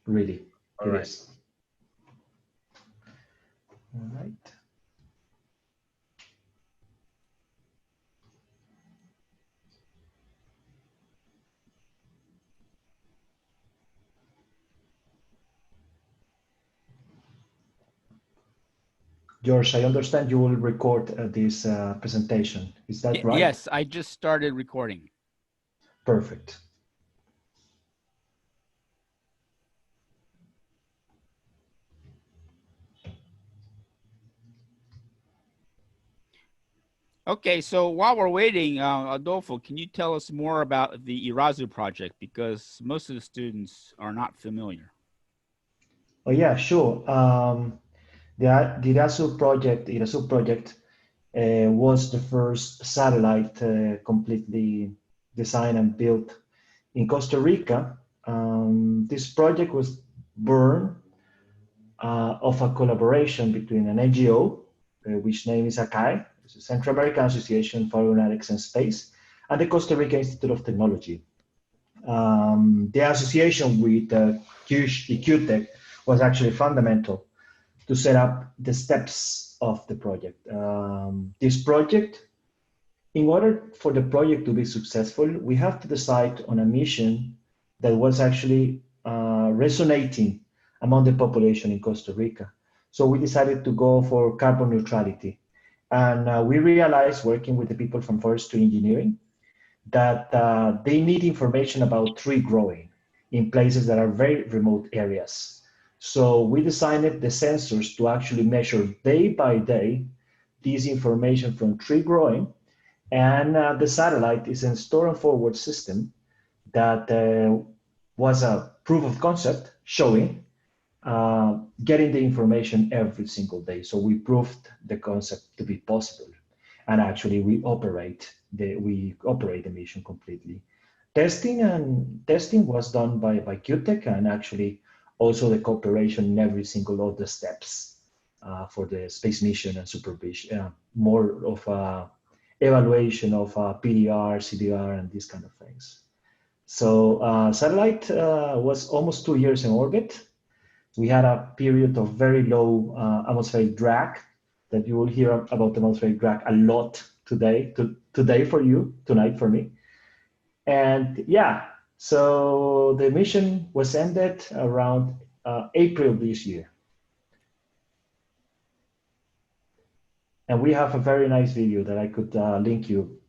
really. All right. Is. All right. George, I understand you will record this presentation. Is that right? Yes, I just started recording. Perfect. Okay, so while we're waiting, Adolfo, can you tell us more about the Irazu project? Because most of the students are not familiar. Oh yeah, sure. The Irazu project was the first satellite completely designed and built in Costa Rica. This project was born of a collaboration between an NGO, which name is ACAE, it's the Central American Association for Aeronautics and Space, and the Costa Rica Institute of Technology. The association with Kyushu was actually fundamental to set up the steps of the project. This project, in order for the project to be successful, we have to decide on a mission that was actually resonating among the population in Costa Rica. So we decided to go for carbon neutrality. And we realized, working with the people from forestry engineering, that they need information about tree growing in places that are very remote areas. So we designed the sensors to actually measure day by day this information from tree growing. And the satellite is a store and forward system that was a proof of concept showing getting the information every single day. So we proved the concept to be possible. And actually we operate the mission completely. Testing was done by QTech, and actually also the cooperation in every single of the steps for the space mission and supervision, more of evaluation of PDR, CDR, and these kind of things. So satellite was almost 2 years in orbit. We had a period of very low atmospheric drag that you will hear about the atmospheric drag a lot today for you, tonight for me. And yeah, so the mission was ended around April this year. And we have a very nice video that I could link you.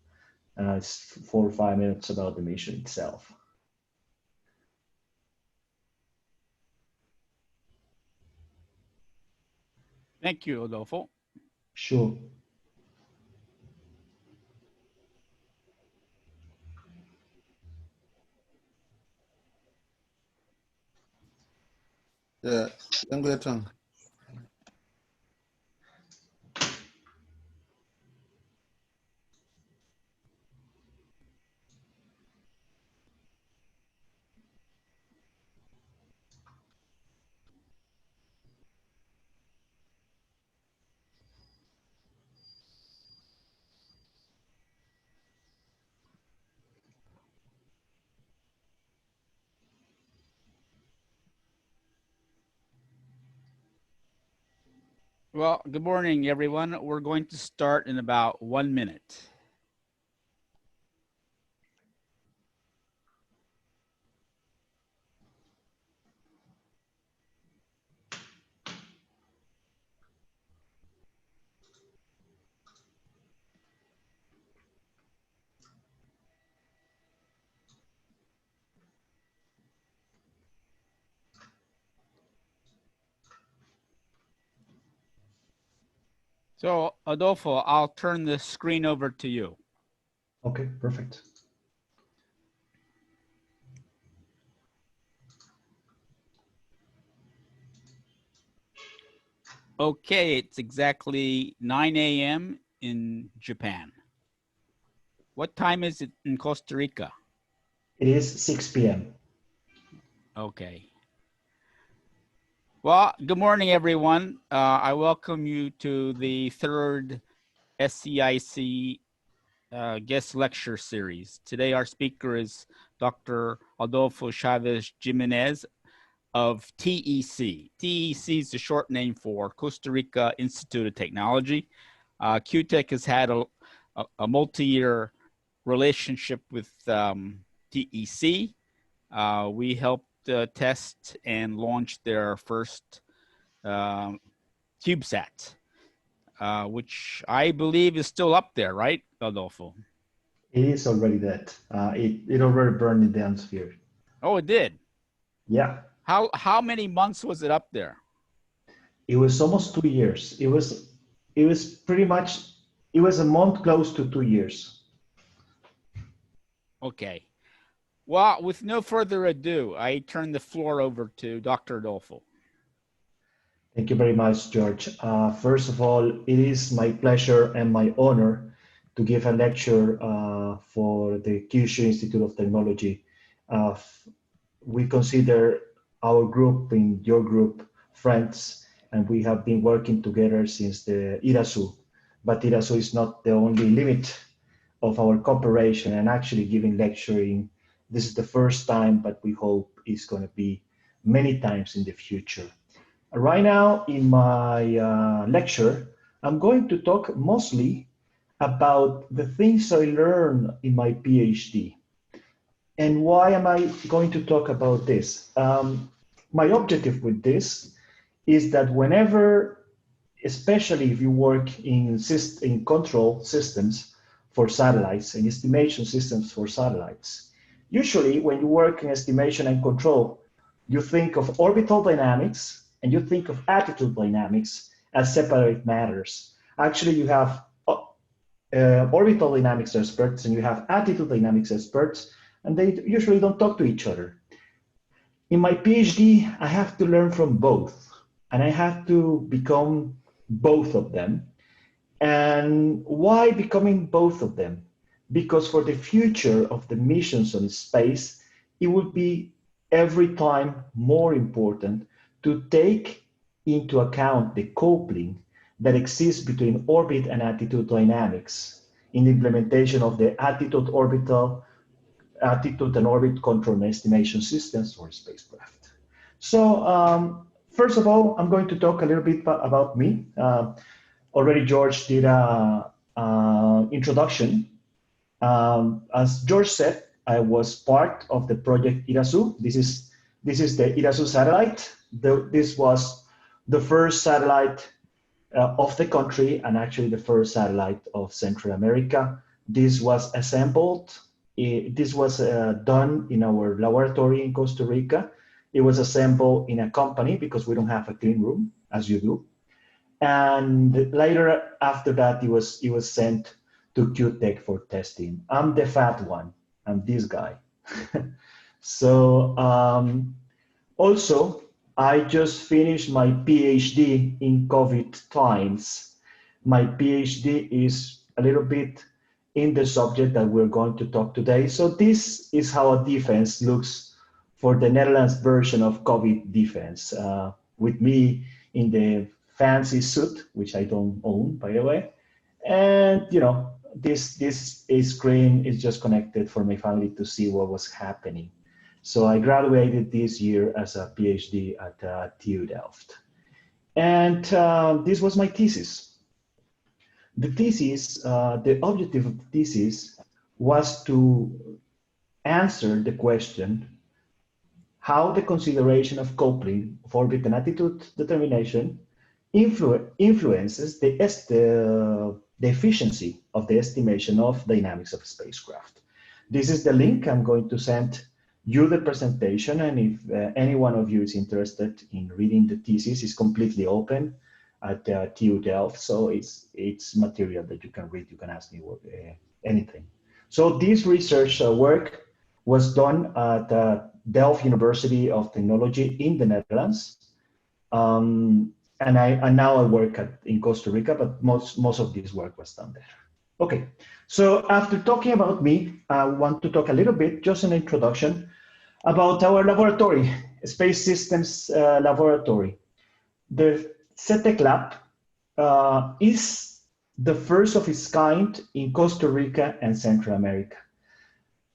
It's 4 or 5 minutes about the mission itself. Thank you, Adolfo. Sure. Yeah, Well, good morning, everyone. We're going to start in about 1 minute. So, Adolfo, I'll turn the screen over to you. Okay, perfect. Okay, it's exactly 9 a.m. in Japan. What time is it in Costa Rica? It is 6 p.m. Okay. Well, good morning, everyone. I welcome you to the third SCIC guest lecture series. Today, our speaker is Dr. Adolfo Chaves-Jiménez, of TEC. TEC is the short name for Costa Rica Institute of Technology. QTech has had a multi-year relationship with TEC. We helped test and launch their first CubeSat, which I believe is still up there, right, Adolfo? It is already dead. It already burned in the atmosphere. Oh, it did. Yeah. How many months was it up there? It was almost 2 years. It was pretty much, it was a month close to 2 years. Okay. Well, with no further ado, I turn the floor over to Dr. Adolfo. Thank you very much, George. First of all, it is my pleasure and my honor to give a lecture for the Kyushu Institute of Technology. We consider our group and your group friends, and we have been working together since the IRASU. But IRASU is not the only limit of our cooperation and actually giving lecturing. This is the first time, but we hope it's going to be many times in the future. Right now in my lecture, I'm going to talk mostly about the things I learned in my PhD. And why am I going to talk about this? My objective with this is that whenever, especially if you work in control systems for satellites and estimation systems for satellites, usually when you work in estimation and control, you think of orbital dynamics and you think of attitude dynamics as separate matters. Actually, you have orbital dynamics experts and you have attitude dynamics experts, and they usually don't talk to each other. In my PhD, I have to learn from both, and I have to become both of them. And why becoming both of them? Because for the future of the missions on space, it would be every time more important to take into account the coupling that exists between orbit and attitude dynamics in the implementation of the attitude and orbit control and estimation systems for spacecraft. So first of all, I'm going to talk a little bit about me. Already George did an introduction. As George said, I was part of the project IRASU. This is the IRASU satellite. This was the first satellite of the country and actually the first satellite of Central America. This was assembled. This was done in our laboratory in Costa Rica. It was assembled in a company because we don't have a clean room as you do. And later after that, it was sent to QTech for testing. I'm the fat one. I'm this guy. So also, I just finished my PhD in COVID times. My PhD is a little bit in the subject that we're going to talk today. So this is how a defense looks for the Netherlands version of COVID defense. With me in the fancy suit, which I don't own, by the way. And, you know, this screen is just connected for my family to see what was happening. So I graduated this year as a PhD at TU Delft. And this was my thesis. The thesis, the objective of the thesis was to answer the question how the consideration of coupling of orbit and attitude determination influences the efficiency of the estimation of dynamics of spacecraft. This is the link. I'm going to send you the presentation, and if any one of you is interested in reading the thesis, it's completely open at TU Delft, so it's material that you can read. You can ask me anything. So this research work was done at Delft University of Technology in the Netherlands. And now I work in Costa Rica, but most of this work was done there. Okay, so after talking about me, I want to talk a little bit, just an introduction, about our laboratory, Space Systems Laboratory. The CETEC Lab is the first of its kind in Costa Rica and Central America.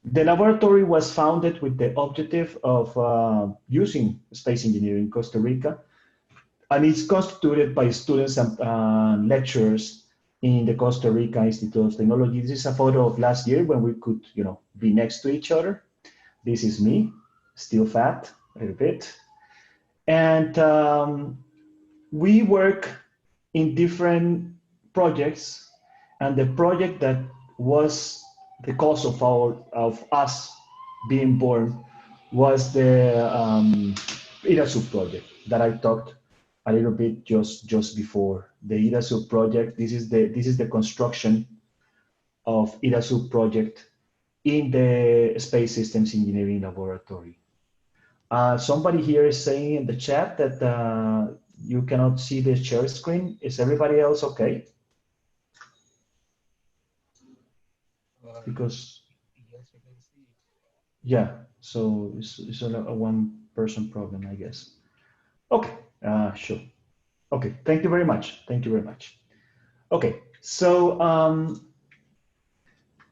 The laboratory was founded with the objective of using space engineering in Costa Rica, and it's constituted by students and lecturers in the Costa Rica Institute of Technology. This is a photo of last year when we could, be next to each other. This is me, still fat a little bit. And we work in different projects, and the project that was the cause of us being born was the IRASU project that I talked a little bit just before. The IRASU project. This is the construction of IRASU project in the Space Systems Engineering Laboratory. Somebody here is saying in the chat that you cannot see the share screen. Is everybody else okay? Because yeah, so it's a one-person problem, I guess. Okay, sure. Okay, thank you very much. Thank you very much. Okay, so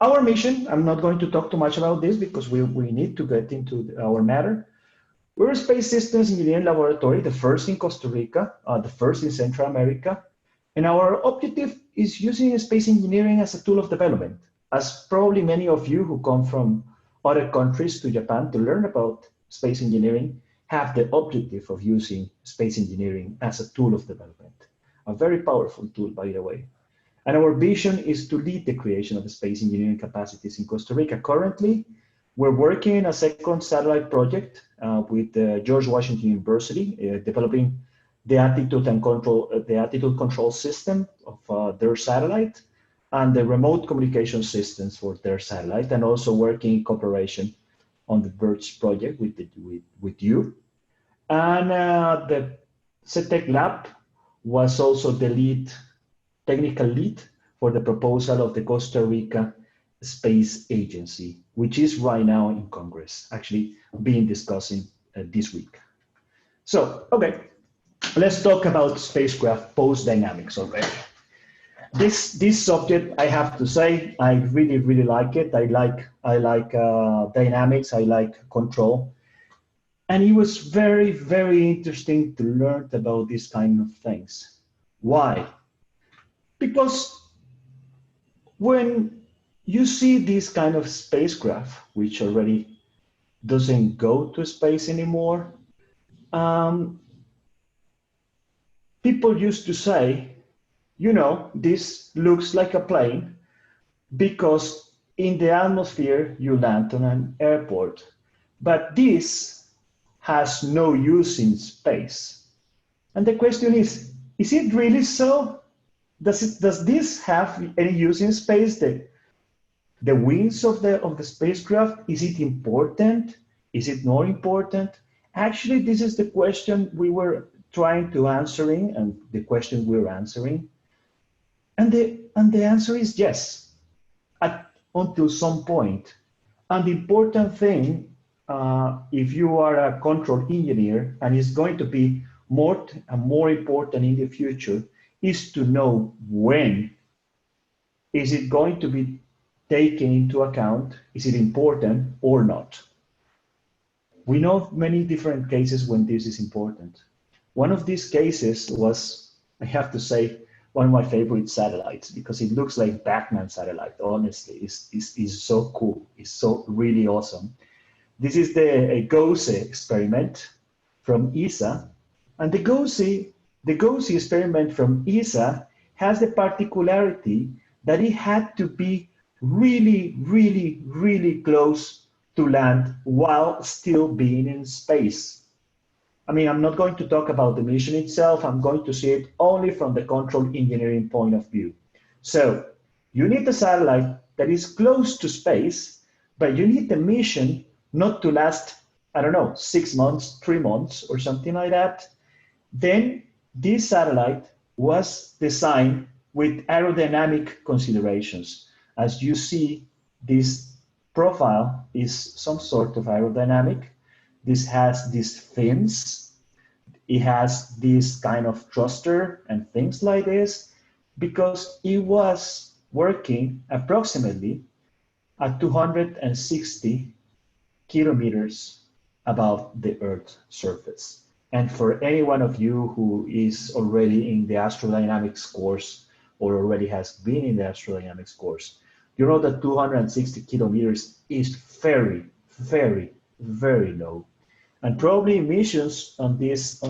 our mission, I'm not going to talk too much about this because we need to get into our matter. We're a Space Systems Engineering Laboratory, the first in Costa Rica, the first in Central America. And our objective is using space engineering as a tool of development. As probably many of you who come from other countries to Japan to learn about space engineering have the objective of using space engineering as a tool of development. A very powerful tool, by the way. And our vision is to lead the creation of space engineering capacities in Costa Rica. Currently, we're working in a second satellite project with George Washington University, developing the attitude control system of their satellite and the remote communication systems for their satellite, and also working in cooperation on the BIRDS project with you. And the CETEC lab was also the technical lead for the proposal of the Costa Rica Space Agency, which is right now in Congress, actually being discussing this week. So, okay, let's talk about spacecraft pose dynamics already. This subject, I have to say, I really like it. I like dynamics. I like control, and it was very interesting to learn about these kind of things. Why? Because when you see this kind of spacecraft, which already doesn't go to space anymore, people used to say, this looks like a plane because in the atmosphere you land on an airport, but this has no use in space. And the question is it really so? Does this have any use in space? The wings of the spacecraft, is it important? Is it not important? Actually, this is the question we were trying to answering, and the question we're answering. And the answer is yes, until some point. And the important thing, if you are a control engineer, and it's going to be more and more important in the future, is to know when is it going to be taken into account, is it important or not? We know many different cases when this is important. One of these cases was, I have to say, one of my favorite satellites because it looks like Batman satellite, honestly. It's so cool. It's so really awesome. This is the GOES experiment from ESA. And the GOES experiment from ESA has the particularity that it had to be really close to land while still being in space. I mean, I'm not going to talk about the mission itself. I'm going to see it only from the control engineering point of view. So you need a satellite that is close to space, but you need the mission not to last, I don't know, 6 months, 3 months, or something like that. Then this satellite was designed with aerodynamic considerations. As you see, this profile is some sort of aerodynamic. This has these fins. It has this kind of thruster and things like this because it was working approximately at 260 kilometers above the Earth's surface. And for any one of you who is already in the astrodynamics course or already has been in the astrodynamics course, you know that 260 kilometers is very, very, very low. And probably missions on this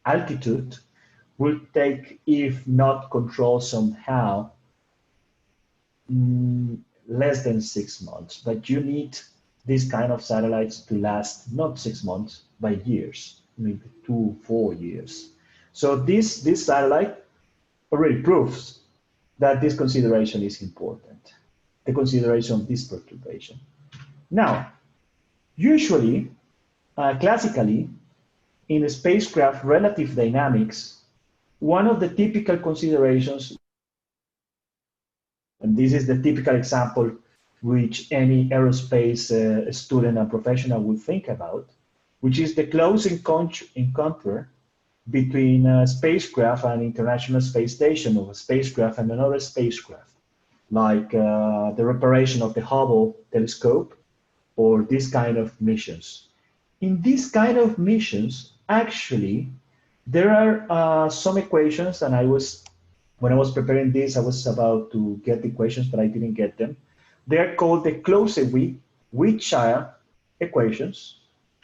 altitude will take, if not controlled somehow, less than 6 months. But you need these kind of satellites to last not 6 months, but years, maybe 2-4 years. So this satellite already proves that this consideration is important, the consideration of this perturbation. Now, usually, classically, in a spacecraft relative dynamics, one of the typical considerations, and this is the typical example which any aerospace student and professional would think about, which is the close encounter between a spacecraft and International Space Station, or a spacecraft and another spacecraft, like the reparation of the Hubble telescope, or this kind of missions. In this kind of missions, actually, there are some equations, and when I was preparing this, I was about to get the equations, but I didn't get them. They're called the Clausius-Wittgenstein equations.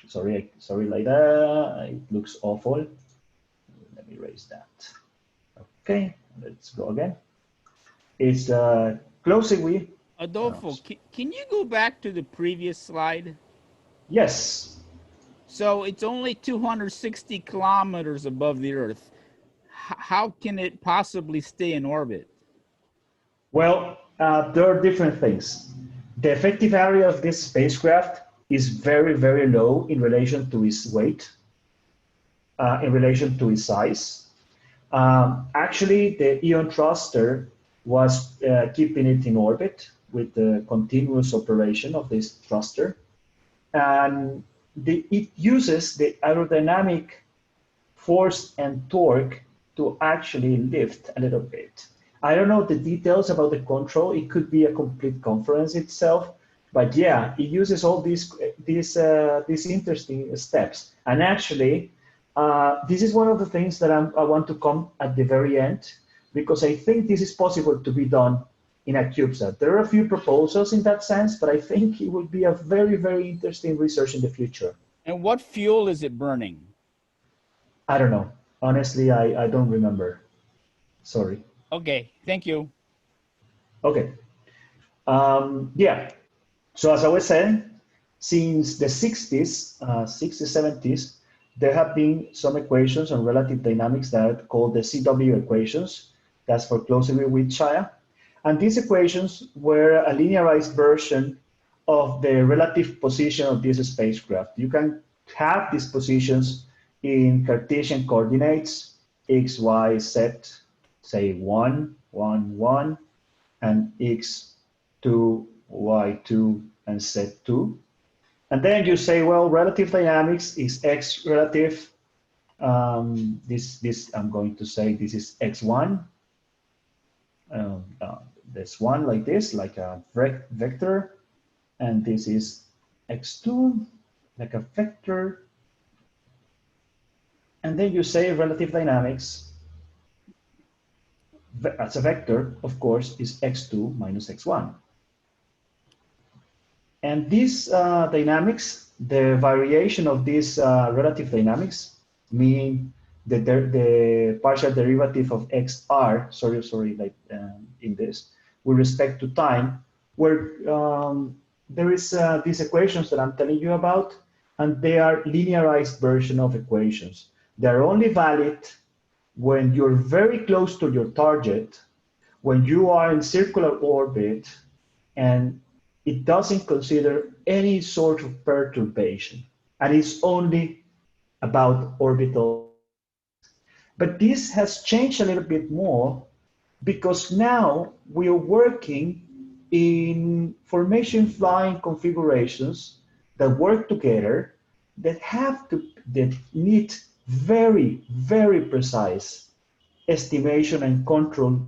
Sorry like that, it looks awful. Let me erase that. Okay, let's go again. It's Clausius. Adolfo, can you go back to the previous slide? Yes. So it's only 260 kilometers above the Earth. How can it possibly stay in orbit? Well, there are different things. The effective area of this spacecraft is very, very low in relation to its weight, in relation to its size. Actually, the Ion thruster was keeping it in orbit with the continuous operation of this thruster. And it uses the aerodynamic force and torque to actually lift a little bit. I don't know the details about the control. It could be a complete conference itself, but yeah, it uses all these interesting steps. And actually, this is one of the things that I want to come at the very end, because I think this is possible to be done in a CubeSat. There are a few proposals in that sense, but I think it would be a very, very interesting research in the future. And what fuel is it burning? I don't know. Honestly, I don't remember. Sorry. Okay, thank you. Okay. Yeah. So as I was saying, since the 60s, 60s, 70s, there have been some equations on relative dynamics that are called the CW equations. That's for Clausius-Wittgenstein. And these equations were a linearized version of the relative position of this spacecraft. You can have these positions in Cartesian coordinates, x, y, z, say 1, 1, 1, and x, 2, y, 2, and z, 2. And then you say, well, relative dynamics is x relative. This I'm going to say this is x1. There's one like this, like a vector, and this is x2, like a vector. And then you say relative dynamics as a vector, of course, is x2 minus x1. And this dynamics, the variation of this relative dynamics, mean that the partial derivative of xr, sorry, like in this, with respect to time, where there is these equations that I'm telling you about, and they are linearized version of equations. They're only valid when you're very close to your target, when you are in circular orbit, and it doesn't consider any sort of perturbation, and it's only about orbital. But this has changed a little bit more, because now we are working in formation flying configurations that work together, that need very, very precise estimation and control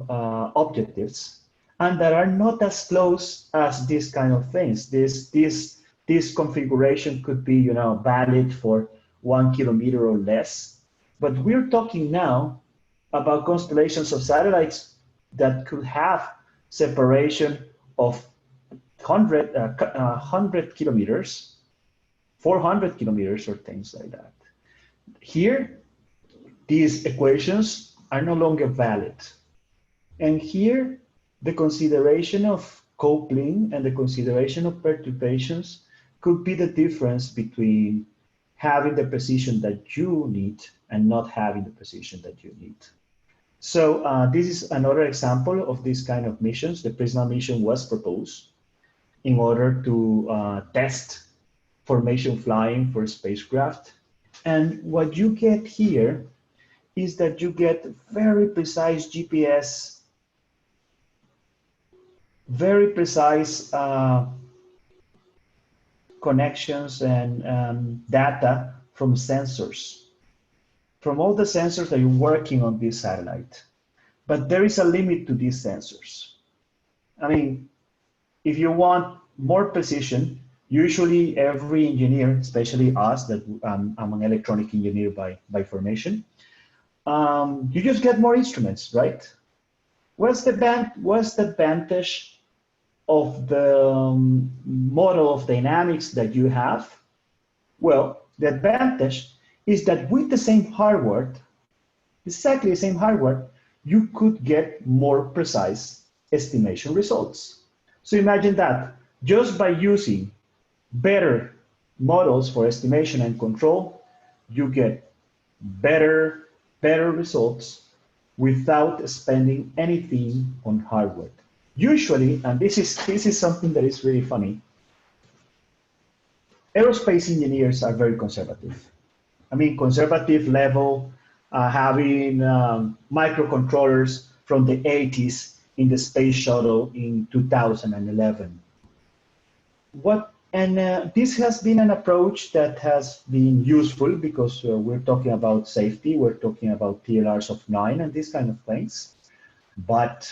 objectives. and that are not as close as these kind of things. This configuration could be, valid for 1 kilometer or less. But we're talking now about constellations of satellites that could have separation of 100 kilometers, 400 kilometers, or things like that. Here, these equations are no longer valid. And here, the consideration of coupling and the consideration of perturbations could be the difference between having the precision that you need and not having the precision that you need. So this is another example of this kind of missions. The Prisma mission was proposed in order to test formation flying for spacecraft. And what you get here is that you get very precise GPS, very precise connections and data from sensors, from all the sensors that you're working on this satellite. But there is a limit to these sensors. I mean, if you want more precision, usually every engineer, especially us, that I'm an electronic engineer by formation, you just get more instruments, right? What's the advantage of the model of dynamics that you have? Well, the advantage is that with the same hardware, exactly the same hardware, you could get more precise estimation results. So imagine that just by using better models for estimation and control, you get better results without spending anything on hardware. Usually, and this is something that is really funny, aerospace engineers are very conservative. I mean, conservative level, having microcontrollers from the 80s in the space shuttle in 2011. This has been an approach that has been useful because we're talking about safety, we're talking about PLRs of 9 and these kind of things. But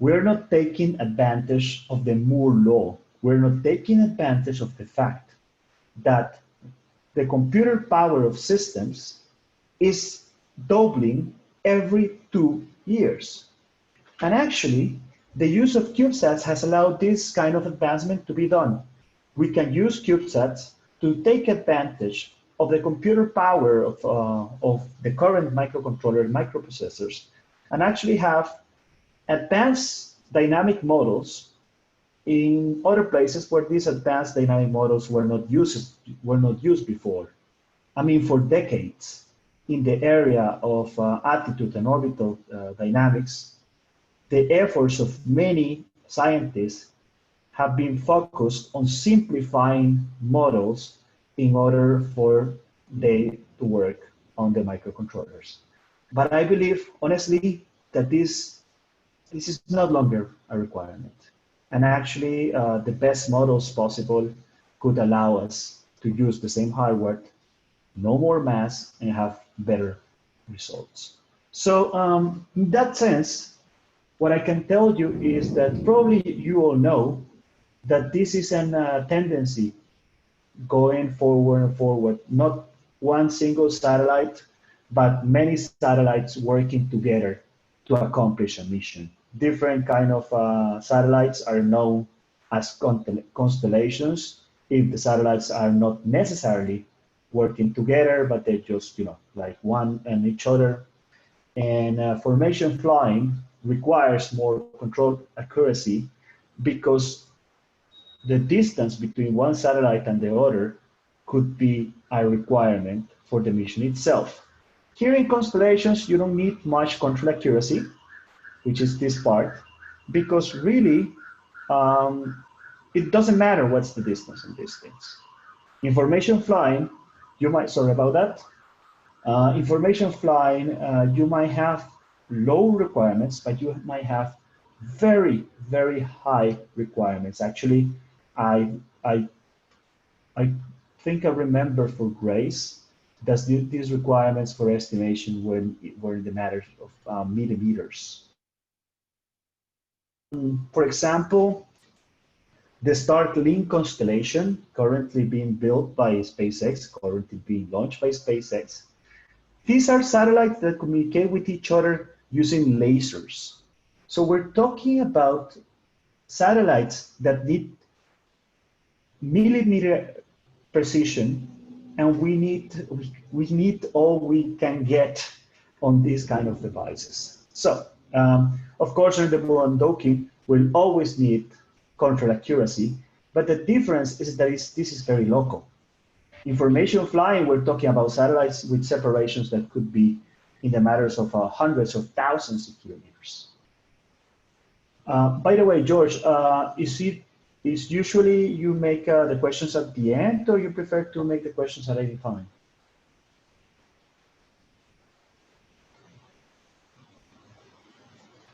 we're not taking advantage of the Moore law. We're not taking advantage of the fact that the computer power of systems is doubling every 2 years. And actually, the use of CubeSats has allowed this kind of advancement to be done. We can use CubeSats to take advantage of the computer power of the current microcontroller and microprocessors and actually have advanced dynamic models in other places where these advanced dynamic models were not used before. I mean, for decades, in the area of attitude and orbital dynamics, the efforts of many scientists have been focused on simplifying models in order for they to work on the microcontrollers. But I believe, honestly, that this is no longer a requirement. And actually, the best models possible could allow us to use the same hardware, no more mass, and have better results. So in that sense, what I can tell you is that probably you all know that this is a tendency going forward and forward, not one single satellite, but many satellites working together to accomplish a mission. Different kind of satellites are known as constellations if the satellites are not necessarily working together, but they're just, like one and each other. And formation flying requires more control accuracy because the distance between one satellite and the other could be a requirement for the mission itself. Here in constellations, you don't need much control accuracy, which is this part, because really, it doesn't matter what's the distance in these things. Information flying, you might, sorry about that. Information flying, you might have low requirements, but you might have very, very high requirements. Actually, I think I remember for Grace that these requirements for estimation were in the matter of millimeters. For example, the Starlink constellation, currently being built by SpaceX, currently being launched by SpaceX. These are satellites that communicate with each other using lasers. So we're talking about satellites that need millimeter precision, and we need all we can get on these kind of devices. So, of course, during the muon docking, we'll always need control accuracy, but the difference is that this is very local. Information flying, we're talking about satellites with separations that could be in the matters of hundreds of thousands of kilometers. By the way, George, is usually you make the questions at the end, or you prefer to make the questions at any time?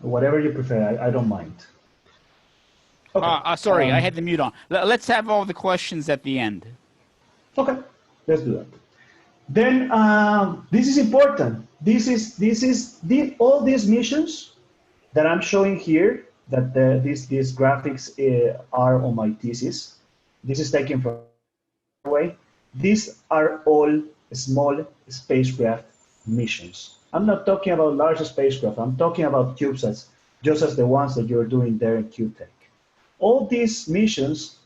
Whatever you prefer, I don't mind. Okay. Sorry, I had the mute on. Let's have all the questions at the end. Okay, let's do that. Then this is important. All these missions that I'm showing here, that these graphics are on my thesis. This is taken from away. These are all small spacecraft missions. I'm not talking about large spacecraft. I'm talking about CubeSats, just as the ones that you're doing there in QTech. All these missions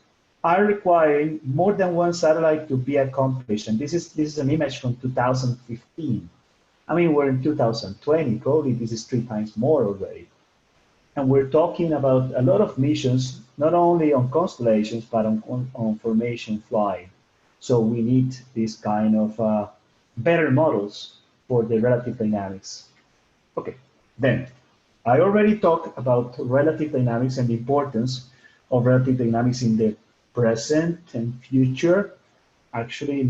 are requiring more than one satellite to be accomplished. And this is an image from 2015. I mean, we're in 2020. Probably this is 3 times more already. And we're talking about a lot of missions, not only on constellations, but on formation flying. So we need this kind of better models for the relative dynamics. Okay, then I already talked about relative dynamics and the importance of relative dynamics in the present and future. Actually, a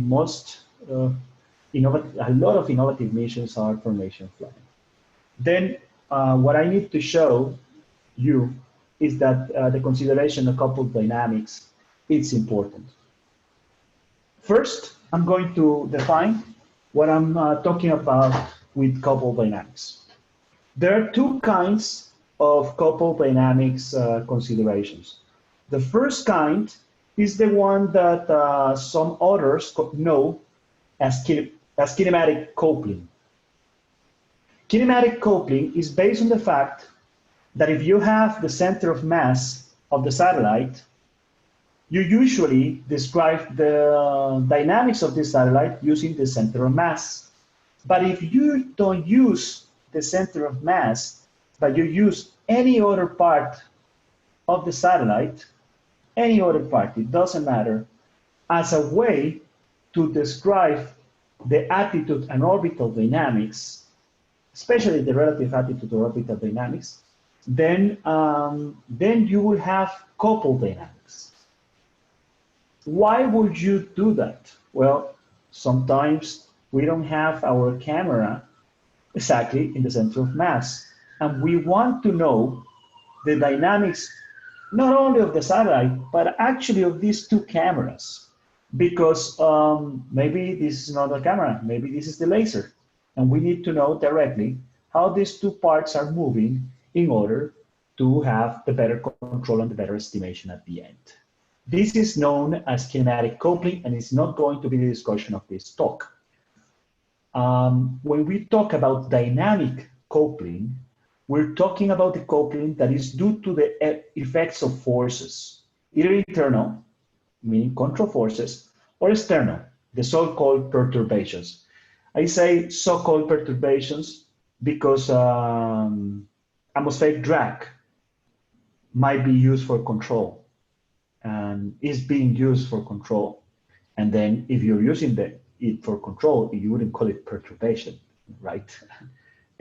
lot of innovative missions are formation flying. Then what I need to show you is that the consideration of coupled dynamics is important. First, I'm going to define what I'm talking about with coupled dynamics. There are 2 kinds of coupled dynamics considerations. The first kind is the one that some authors know as kinematic coupling. Kinematic coupling is based on the fact that if you have the center of mass of the satellite, you usually describe the dynamics of this satellite using the center of mass. But if you don't use the center of mass, but you use any other part of the satellite, any other part, it doesn't matter, as a way to describe the attitude and orbital dynamics, especially the relative attitude or orbital dynamics, then you will have coupled dynamics. Why would you do that? Well, sometimes we don't have our camera exactly in the center of mass, and we want to know the dynamics not only of the satellite, but actually of these 2 cameras, because maybe this is not a camera, maybe this is the laser, and we need to know directly how these 2 parts are moving in order to have the better control and the better estimation at the end. This is known as kinematic coupling, and it's not going to be the discussion of this talk. When we talk about dynamic coupling, we're talking about the coupling that is due to the effects of forces, either internal, meaning control forces, or external, the so-called perturbations. I say so-called perturbations because atmospheric drag might be used for control and is being used for control. And then if you're using it for control, you wouldn't call it perturbation, right?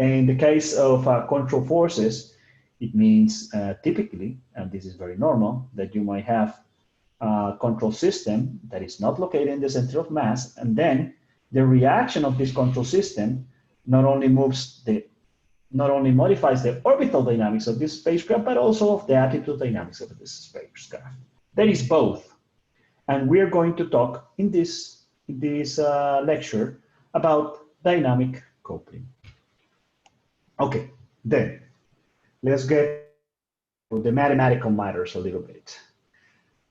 And in the case of control forces, it means typically, and this is very normal, that you might have a control system that is not located in the center of mass, and then the reaction of this control system not only modifies the orbital dynamics of this spacecraft, but also of the attitude dynamics of this spacecraft. That is both. And we are going to talk in this lecture about dynamic coupling. Okay, then let's get the mathematical matters a little bit.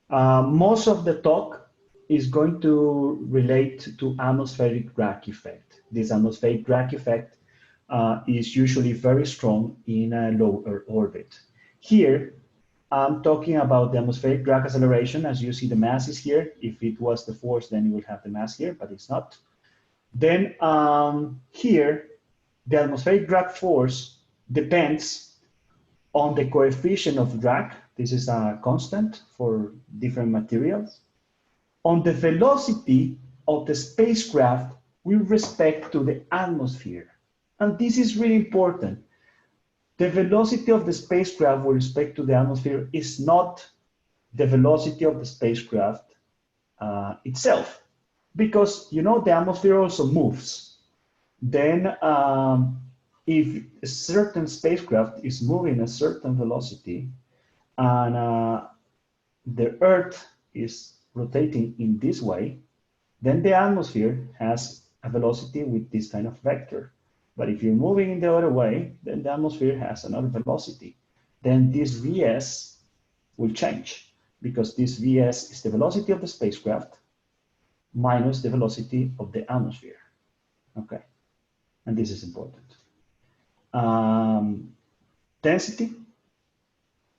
Most of the talk is going to relate to atmospheric drag effect. This atmospheric drag effect is usually very strong in a low Earth orbit. Here, I'm talking about the atmospheric drag acceleration. As you see, the mass is here. If it was the force, then you would have the mass here, but it's not. Then here, the atmospheric drag force depends on the coefficient of drag. This is a constant for different materials. On the velocity of the spacecraft with respect to the atmosphere. And this is really important. The velocity of the spacecraft with respect to the atmosphere is not the velocity of the spacecraft itself, because you know the atmosphere also moves. Then if a certain spacecraft is moving a certain velocity and the Earth is rotating in this way, then the atmosphere has a velocity with this kind of vector. But if you're moving in the other way, then the atmosphere has another velocity. Then this Vs will change, because this Vs is the velocity of the spacecraft minus the velocity of the atmosphere. Okay, and this is important. Density.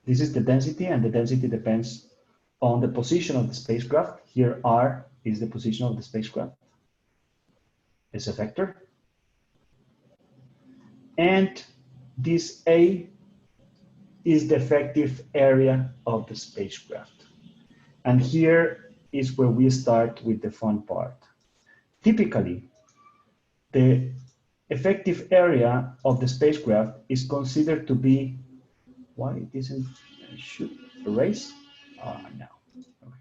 This is the density, and the density depends on the position of the spacecraft. Here R is the position of the spacecraft. It's a vector. And this A is the effective area of the spacecraft. And here is where we start with the fun part. Typically, the effective area of the spacecraft is considered to be, why it isn't, I should erase? No. Okay.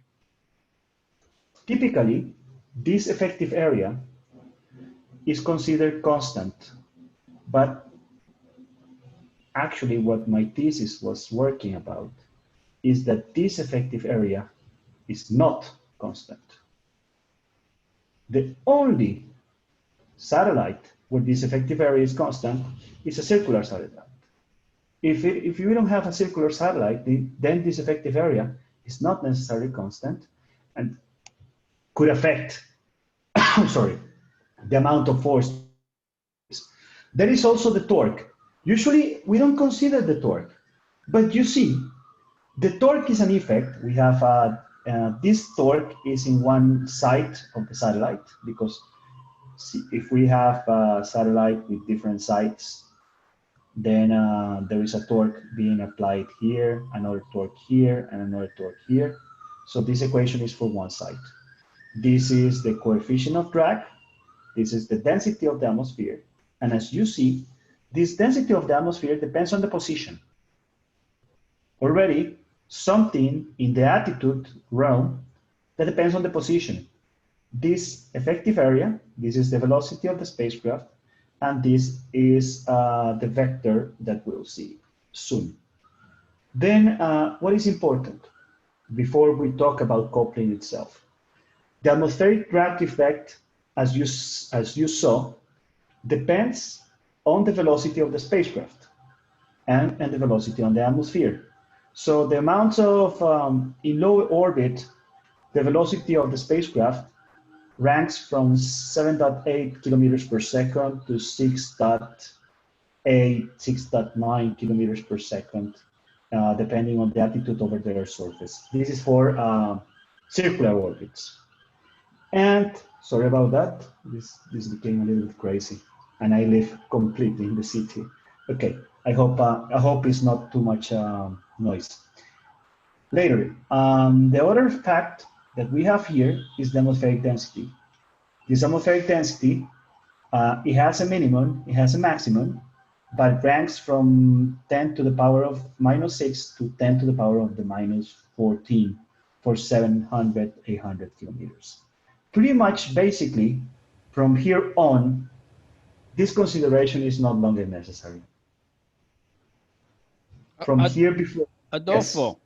Typically, this effective area is considered constant, but actually what my thesis was working about is that this effective area is not constant. The only satellite where this effective area is constant is a circular satellite. If you don't have a circular satellite, then this effective area is not necessarily constant and could affect sorry, the amount of force. There is also the torque. Usually we don't consider the torque, but you see, the torque is an effect. We have this torque is in one side of the satellite, because if we have a satellite with different sides, then there is a torque being applied here, another torque here, and another torque here. So this equation is for one side. This is the coefficient of drag. This is the density of the atmosphere. And as you see, this density of the atmosphere depends on the position. Already, something in the attitude realm that depends on the position. This effective area, this is the velocity of the spacecraft, and this is the vector that we'll see soon. Then what is important before we talk about coupling itself? The atmospheric drag effect, as you saw, depends on the velocity of the spacecraft and the velocity on the atmosphere. So the amounts of, in low orbit, the velocity of the spacecraft ranks from 7.8 kilometers per second to 6.8, 6.9 kilometers per second, depending on the altitude over the Earth's surface. This is for circular orbits. And sorry about that, this became a little bit crazy, and I live completely in the city. Okay, I hope it's not too much noise. Later, the other fact that we have here is the atmospheric density. This atmospheric density, it has a minimum, it has a maximum, but it ranks from 10 to the power of -6 to 10 to the power of the -14 for 700, 800 kilometers. Pretty much, basically, from here on, this consideration is no longer necessary. From here before. Adolfo,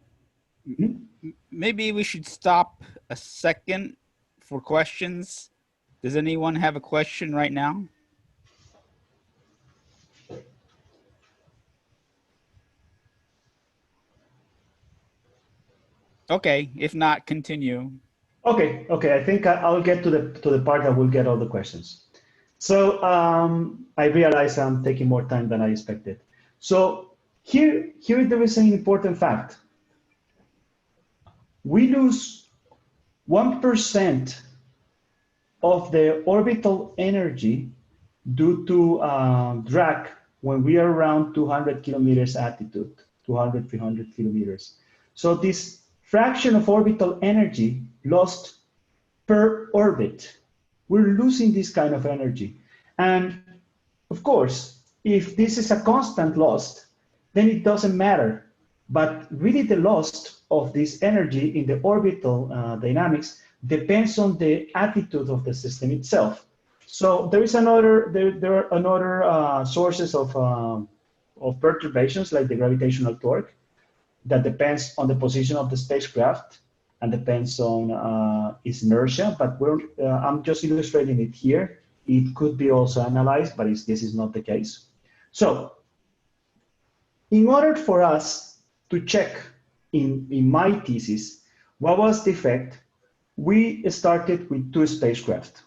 yes. Mm-hmm. Maybe we should stop a second for questions. Does anyone have a question right now? Okay, if not, continue. Okay, okay. I think I'll get to the part that will get all the questions. So I realize I'm taking more time than I expected. So here there is an important fact. We lose 1% of the orbital energy due to drag when we are around 200 kilometers altitude, 200, 300 kilometers. So this fraction of orbital energy lost per orbit, we're losing this kind of energy. And of course, if this is a constant loss, then it doesn't matter. But really the loss of this energy in the orbital dynamics depends on the attitude of the system itself. So there is there are another sources of perturbations like the gravitational torque that depends on the position of the spacecraft and depends on its inertia, but I'm just illustrating it here. It could be also analyzed, but this is not the case. So in order for us to check in my thesis, what was the effect, we started with two spacecraft.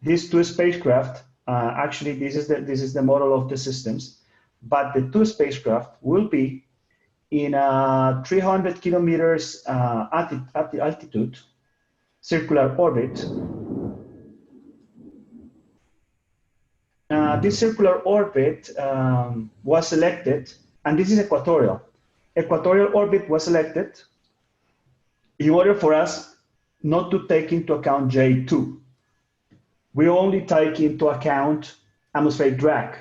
These two spacecraft, actually this is the model of the systems, but the two spacecraft will be in a 300 kilometers altitude, circular orbit. This circular orbit was selected, and this is equatorial. Equatorial orbit was selected in order for us not to take into account J2. We only take into account atmospheric drag.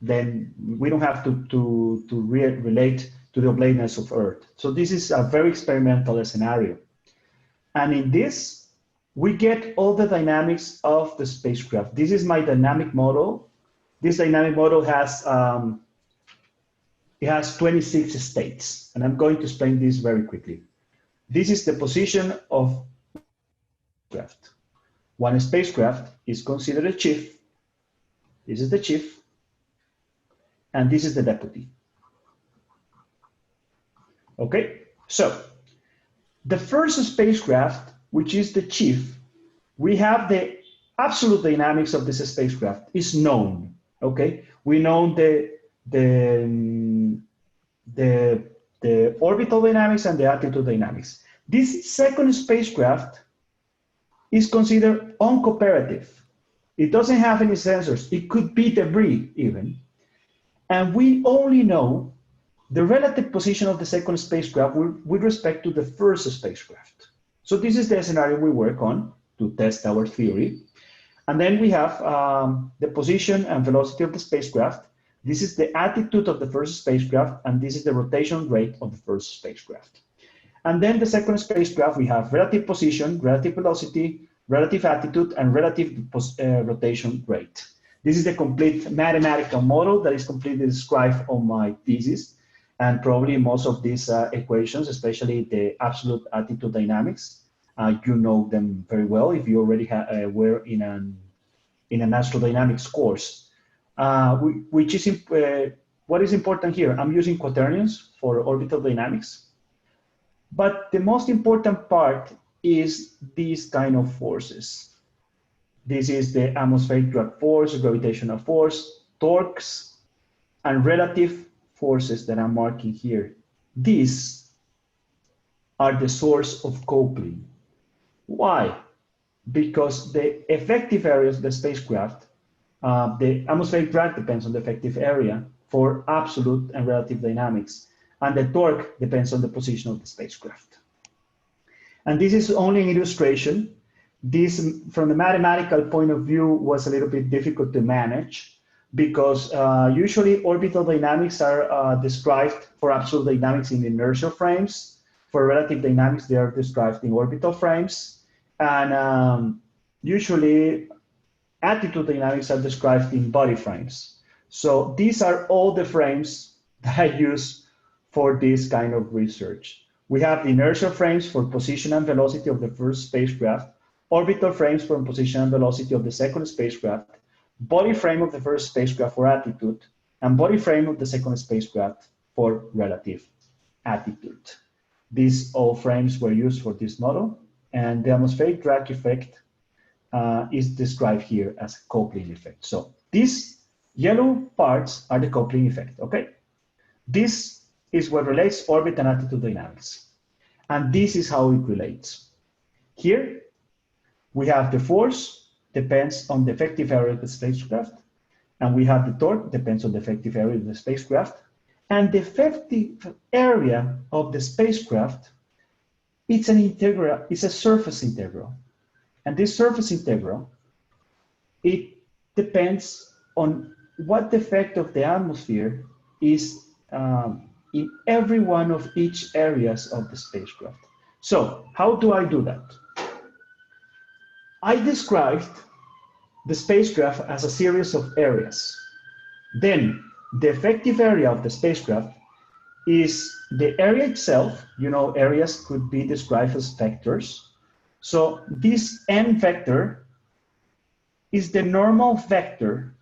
Then we don't have to relate to the oblateness of Earth. So this is a very experimental scenario. And in this, we get all the dynamics of the spacecraft. This is my dynamic model. This dynamic model has, it has 26 states, and I'm going to explain this very quickly. This is the position of spacecraft. One spacecraft is considered a chief. This is the chief, and this is the deputy. Okay, so the first spacecraft, which is the chief, we have the absolute dynamics of this spacecraft is known. Okay, we know the orbital dynamics and the attitude dynamics. This second spacecraft is considered uncooperative. It doesn't have any sensors. It could be debris even. And we only know the relative position of the second spacecraft with respect to the first spacecraft. So this is the scenario we work on to test our theory. And then we have the position and velocity of the spacecraft. This is the attitude of the first spacecraft, and this is the rotation rate of the first spacecraft. And then the second spacecraft, we have relative position, relative velocity, relative attitude, and relative rotation rate. This is the complete mathematical model that is completely described on my thesis. And probably most of these equations, especially the absolute attitude dynamics, you know them very well if you already were in an astrodynamics course. Which is what is important here. I'm using quaternions for orbital dynamics, but the most important part is these kind of forces. This is the atmospheric drag force, gravitational force, torques, and relative forces that I'm marking here. These are the source of coupling. Why? Because the effective areas of the spacecraft, the atmospheric drag depends on the effective area for absolute and relative dynamics, and the torque depends on the position of the spacecraft. And this is only an illustration. This, from the mathematical point of view, was a little bit difficult to manage because usually orbital dynamics are described for absolute dynamics in inertial frames. For relative dynamics, they are described in orbital frames. And usually attitude dynamics are described in body frames. So these are all the frames that I use for this kind of research. We have the inertial frames for position and velocity of the first spacecraft, orbital frames for position and velocity of the second spacecraft, body frame of the first spacecraft for attitude, and body frame of the second spacecraft for relative attitude. These all frames were used for this model, and the atmospheric drag effect is described here as coupling effect. So these yellow parts are the coupling effect, okay? This is what relates orbit and attitude dynamics. And this is how it relates. Here, we have the force depends on the effective area of the spacecraft, and we have the torque depends on the effective area of the spacecraft, and the effective area of the spacecraft, it's an integral, it's a surface integral. And this surface integral, it depends on what the effect of the atmosphere is in every one of each areas of the spacecraft. So how do I do that? I described the spacecraft as a series of areas. Then the effective area of the spacecraft is the area itself. You know, areas could be described as vectors. So this n vector is the normal vector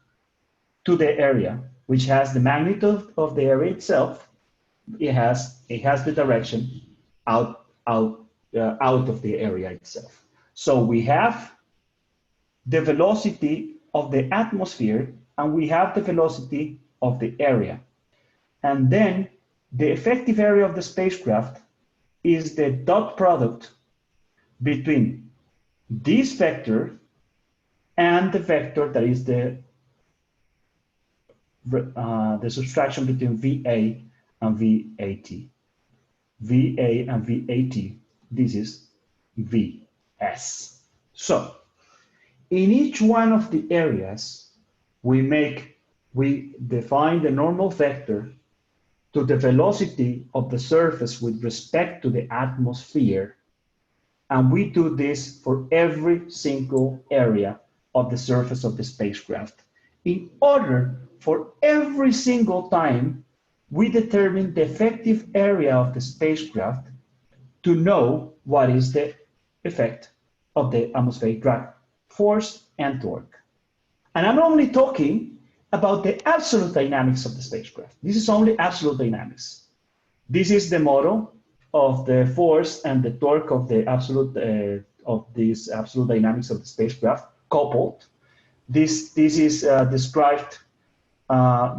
to the area, which has the magnitude of the area itself. It has the direction out of the area itself. So we have the velocity of the atmosphere, and we have the velocity of the area. And then the effective area of the spacecraft is the dot product between this vector and the vector that is the subtraction between VA and VAT. VA and VAT, this is VS. So in each one of the areas, we define the normal vector to the velocity of the surface with respect to the atmosphere. And we do this for every single area of the surface of the spacecraft. In order for every single time, we determine the effective area of the spacecraft to know what is the effect of the atmospheric drag, force, and torque. And I'm only talking about the absolute dynamics of the spacecraft. This is only absolute dynamics. This is the model of the force and the torque of the absolute of these absolute dynamics of the spacecraft coupled. This is described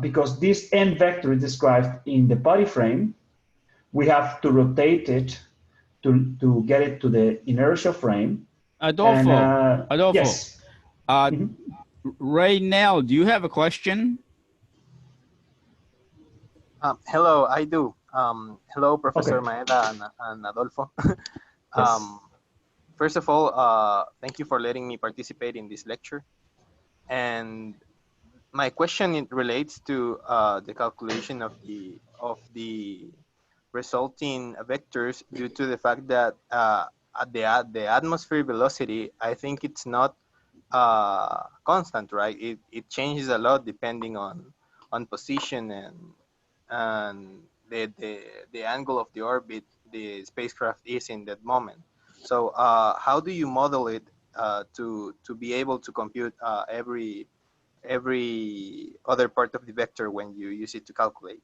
because this n vector is described in the body frame. We have to rotate it to get it to the inertia frame. Adolfo, and, Adolfo. Yes. Ray Nell, do you have a question? Hello, I do. Hello, Professor Maeda and Adolfo. Yes. First of all, thank you for letting me participate in this lecture. And my question relates to the calculation of the resulting vectors due to the fact that the atmosphere velocity, I think it's not constant, right? It changes a lot depending on position and the angle of the orbit the spacecraft is in that moment. So how do you model it to be able to compute every other part of the vector when you use it to calculate?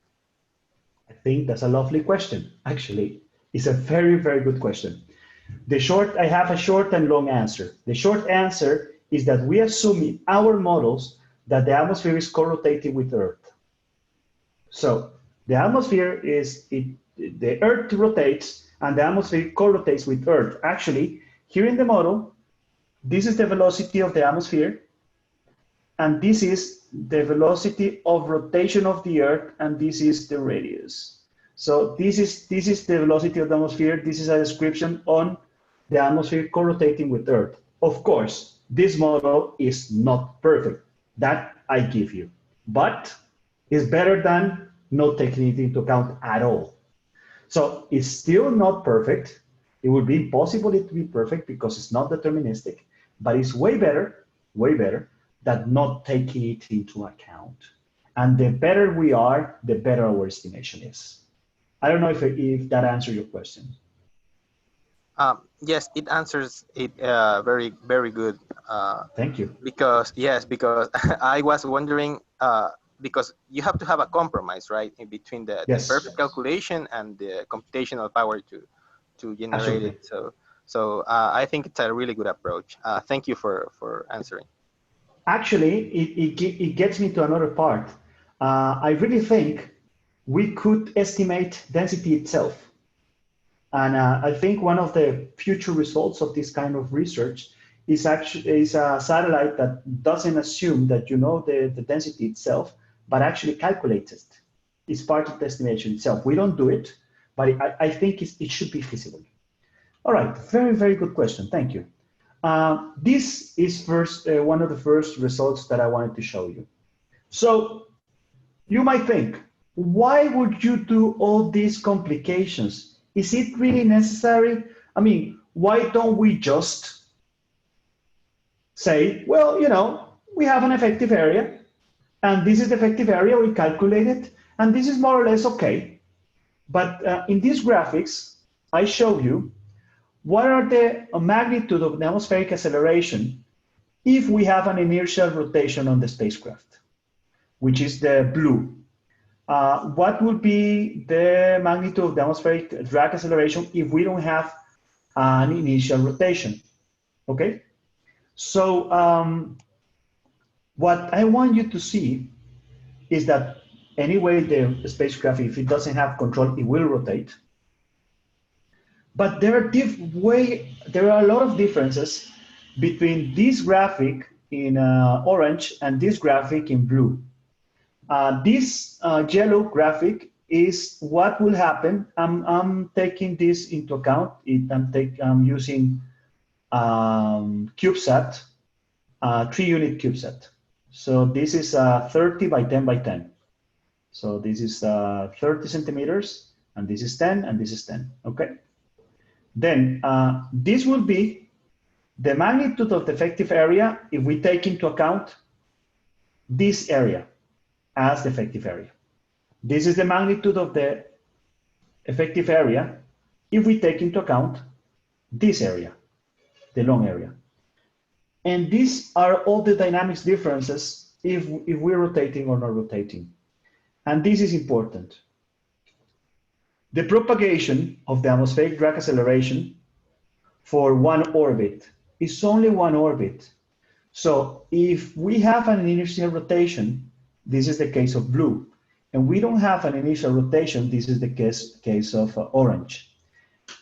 I think that's a lovely question. Actually, it's a very, very good question. I have a short and long answer. The short answer is that we assume in our models that the atmosphere is co-rotating with Earth. So the atmosphere the Earth rotates and the atmosphere co-rotates with Earth. Actually, here in the model, this is the velocity of the atmosphere, and this is the velocity of rotation of the Earth, and this is the radius. So this is the velocity of the atmosphere. This is a description on the atmosphere co-rotating with Earth. Of course, this model is not perfect. That I give you, but it's better than not taking it into account at all. So it's still not perfect. It would be impossible to be perfect because it's not deterministic, but it's way better than not taking it into account. And the better we are, the better our estimation is. I don't know if that answers your question. Yes, it answers it very, very good. Thank you. Because I was wondering, because you have to have a compromise, right, in between the perfect calculation and the computational power to generate Absolutely. it. So I think it's a really good approach. Thank you for answering. Actually, it gets me to another part. I really think we could estimate density itself. And I think one of the future results of this kind of research is actually is a satellite that doesn't assume that you know the density itself, but actually calculates it. It's part of the estimation itself. We don't do it, but I think it should be feasible. All right, very, very good question. Thank you. This is one of the first results that I wanted to show you. So you might think, why would you do all these complications? Is it really necessary? I mean, why don't we just say, well, you know, we have an effective area, and this is the effective area, we calculate it, and this is more or less okay. But in these graphics, I show you what are the magnitude of the atmospheric acceleration if we have an inertial rotation on the spacecraft, which is the blue. What would be the magnitude of the atmospheric drag acceleration if we don't have an initial rotation? Okay, so what I want you to see is that anyway, the spacecraft, if it doesn't have control, it will rotate. But there are a lot of differences between this graphic in orange and this graphic in blue. This yellow graphic is what will happen. I'm taking this into account. I'm using CubeSat, 3-unit CubeSat. So this is 30 by 10 by 10. So this is 30 centimeters, and this is 10, and this is 10, okay? Then this will be the magnitude of the effective area if we take into account this area as the effective area. This is the magnitude of the effective area if we take into account this area, the long area. And these are all the dynamics differences if we're rotating or not rotating. And this is important. The propagation of the atmospheric drag acceleration for one orbit is only one orbit. So if we have an initial rotation, this is the case of blue, and we don't have an initial rotation, this is the case of orange.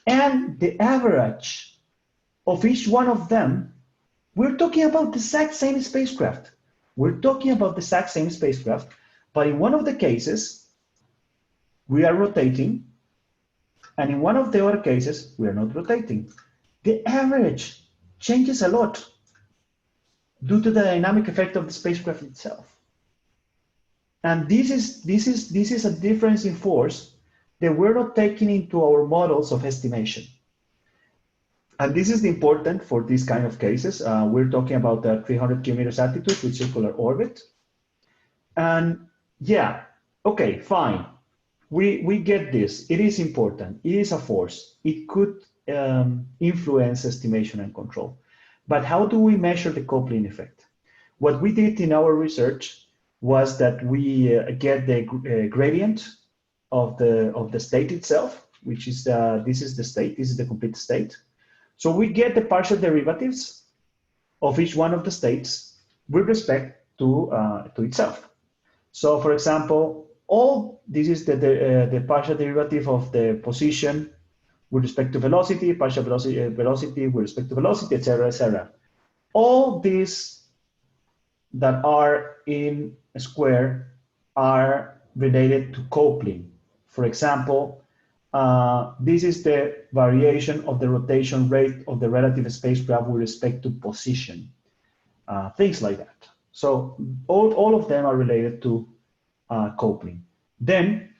And the average of each one of them, we're talking about the exact same spacecraft. We're talking about the exact same spacecraft, but in one of the cases, we are rotating, and in one of the other cases, we are not rotating. The average changes a lot due to the dynamic effect of the spacecraft itself. And this is a difference in force that we're not taking into our models of estimation. And this is important for these kind of cases. We're talking about the 300 kilometers altitude with circular orbit. And yeah, okay, fine. We get this. It is important. It is a force. It could influence estimation and control. But how do we measure the coupling effect? What we did in our research was that we get the gradient of the state itself, which is this is the state. This is the complete state. So we get the partial derivatives of each one of the states with respect to itself. So, for example, this is the partial derivative of the position with respect to velocity, partial velocity with respect to velocity, etc., etc. All these that are in a square are related to coupling. For example, this is the variation of the rotation rate of the relative spacecraft with respect to position, things like that. So all of them are related to coupling. Then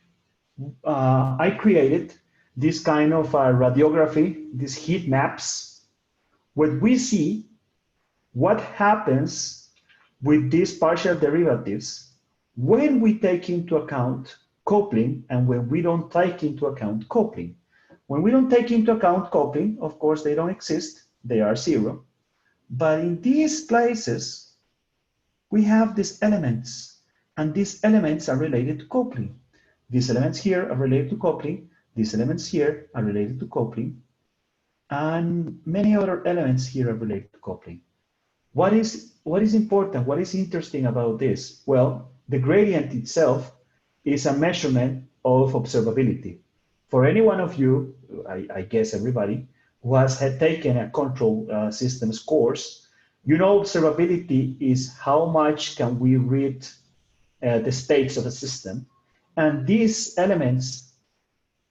I created this kind of radiography, these heat maps, where we see what happens with these partial derivatives when we take into account coupling and when we don't take into account coupling. When we don't take into account coupling, of course, they don't exist, they are zero. But in these places, we have these elements, and these elements are related to coupling. These elements here are related to coupling, these elements here are related to coupling, and many other elements here are related to coupling. What is important? What is interesting about this? Well, the gradient itself is a measurement of observability. For any one of you, I guess everybody, who has had taken a control systems course, you know observability is how much can we read the states of a system, and these elements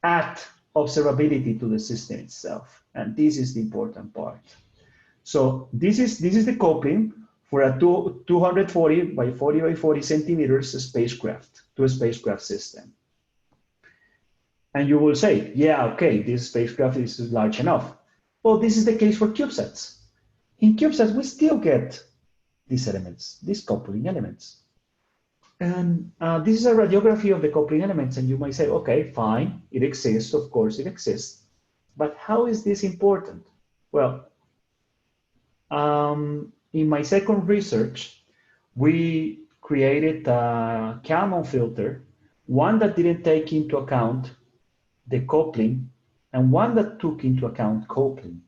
add observability to the system itself, and this is the important part. So this is the coupling for a 240 by 40 by 40 centimeters spacecraft to a spacecraft system. And you will say, yeah, okay, this spacecraft is large enough. Well, this is the case for CubeSats. In CubeSats, we still get these elements, these coupling elements. And this is a radiography of the coupling elements, and you might say, okay, fine, it exists, of course it exists. But how is this important? Well, in my second research, we created a Kalman filter, one that didn't take into account the coupling and one that took into account coupling.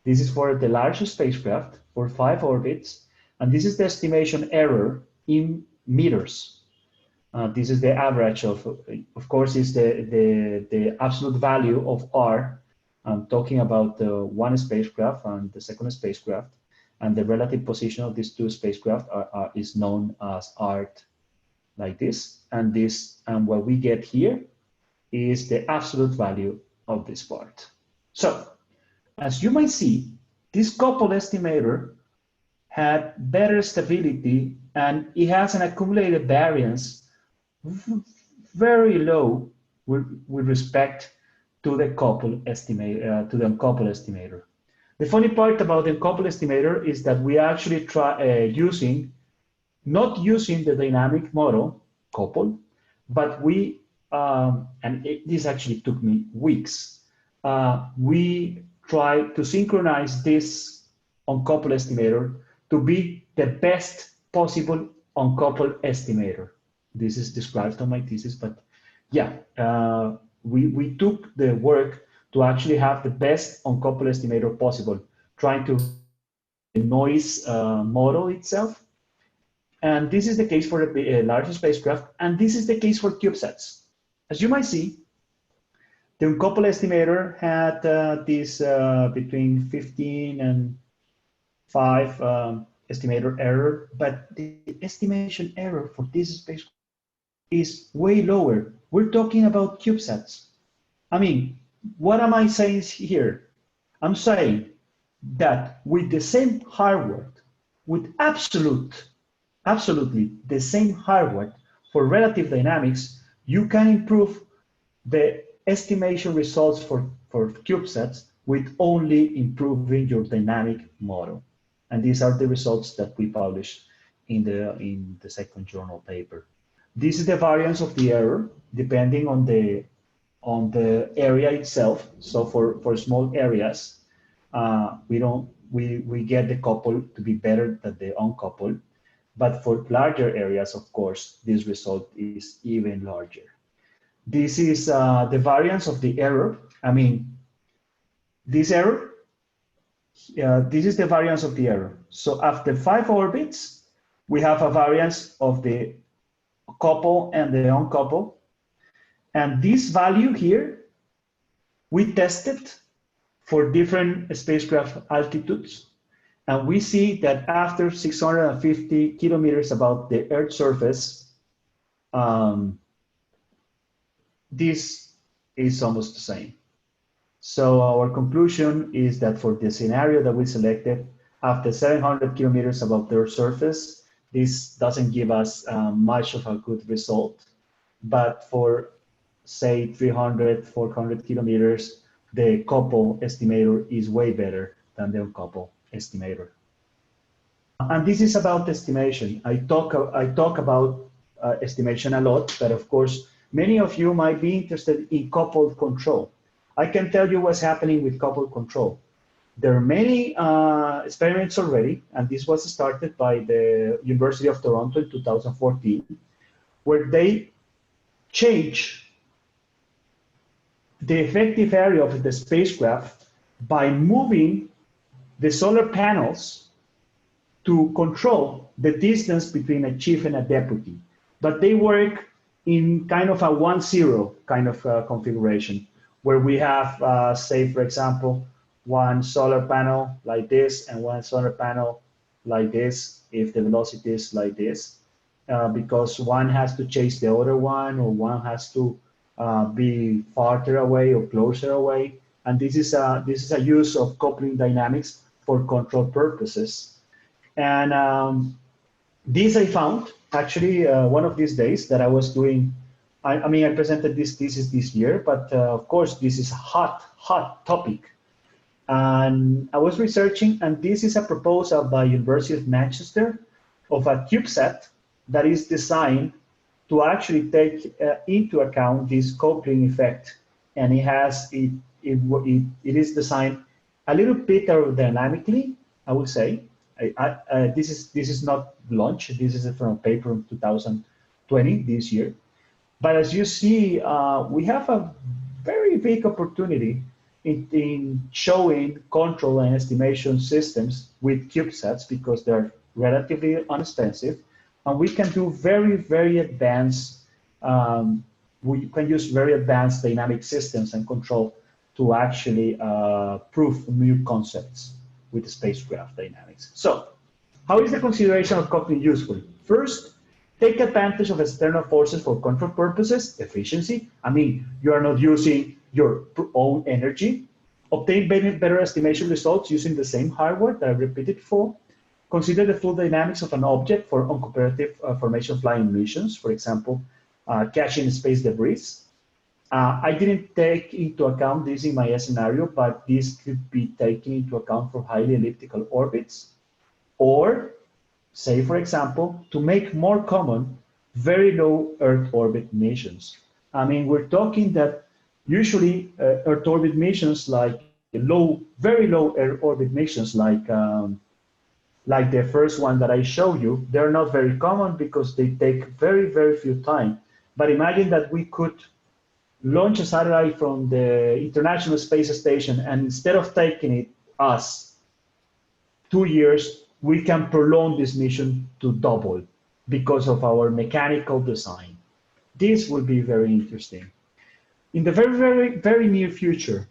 This is for the largest spacecraft for 5 orbits, and this is the estimation error in meters. This is the average of course, is the absolute value of R. I'm talking about one spacecraft and the second spacecraft, and the relative position of these two spacecraft is known as ART, like this. And what we get here is the absolute value of this part. So, as you might see, this coupled estimator had better stability, and it has an accumulated variance very low with respect to the coupled estimator, to the uncoupled estimator. The funny part about the uncoupled estimator is that we actually try not using the dynamic model coupled, but we this actually took me weeks. We try to synchronize this uncoupled estimator to be the best possible uncoupled estimator. This is described on my thesis, but yeah, we took the work to actually have the best uncoupled estimator possible, trying to the noise model itself. And this is the case for the larger spacecraft, and this is the case for CubeSats. As you might see, the uncoupled estimator had this between 15 and 5 estimator error, but the estimation error for this spacecraft is way lower. We're talking about CubeSats. I mean, what am I saying here? I'm saying that with the same hardware, with absolutely the same hardware for relative dynamics, you can improve the estimation results for CubeSats with only improving your dynamic model. And these are the results that we published in the second journal paper. This is the variance of the error depending on the area itself. So for small areas, we get the coupled to be better than the uncoupled. But for larger areas, of course, this result is even larger. This is the variance of the error. I mean, this error, this is the variance of the error. So after 5 orbits, we have a variance of the couple and the uncoupled. And this value here, we tested for different spacecraft altitudes. And we see that after 650 kilometers above the Earth's surface, this is almost the same. So our conclusion is that for the scenario that we selected, after 700 kilometers above the Earth's surface, this doesn't give us much of a good result. But for, say, 300, 400 kilometers, the coupled estimator is way better than the uncoupled estimator. And this is about estimation. I talk about estimation a lot, but of course, many of you might be interested in coupled control. I can tell you what's happening with coupled control. There are many experiments already, and this was started by the University of Toronto in 2014, where they change the effective area of the spacecraft by moving the solar panels to control the distance between a chief and a deputy. But they work in kind of a 1-0 kind of configuration, where we have, say, for example, one solar panel like this and one solar panel like this, if the velocity is like this, because one has to chase the other one, or one has to be farther away or closer away. And this is a use of coupling dynamics for control purposes. And this I found actually one of these days that I was doing. I mean, I presented this thesis this year, but of course, this is a hot topic. And I was researching, and this is a proposal by University of Manchester of a CubeSat that is designed to actually take into account this coupling effect. And it is designed a little bit aerodynamically, I would say. This is not launched. This is from a paper in 2020, this year. But as you see, we have a very big opportunity in showing control and estimation systems with CubeSats, because they're relatively inexpensive, and we can do very advanced. We can use very advanced dynamic systems and control to actually prove new concepts with the spacecraft dynamics. So, how is the consideration of coupling useful? First, take advantage of external forces for control purposes, efficiency. I mean, you are not using your own energy. Obtain better estimation results using the same hardware that I repeated before. Consider the full dynamics of an object for uncooperative formation flying missions, for example, catching space debris. I didn't take into account this in my scenario, but this could be taken into account for highly elliptical orbits. Or, say, for example, to make more common very low Earth orbit missions. I mean, we're talking that usually Earth orbit missions like very low Earth orbit missions like the first one that I showed you, they're not very common because they take very few time. But imagine that we could launch a satellite from the International Space Station, and instead of taking it us 2 years, we can prolong this mission to double because of our mechanical design. This will be very interesting. In the very near future,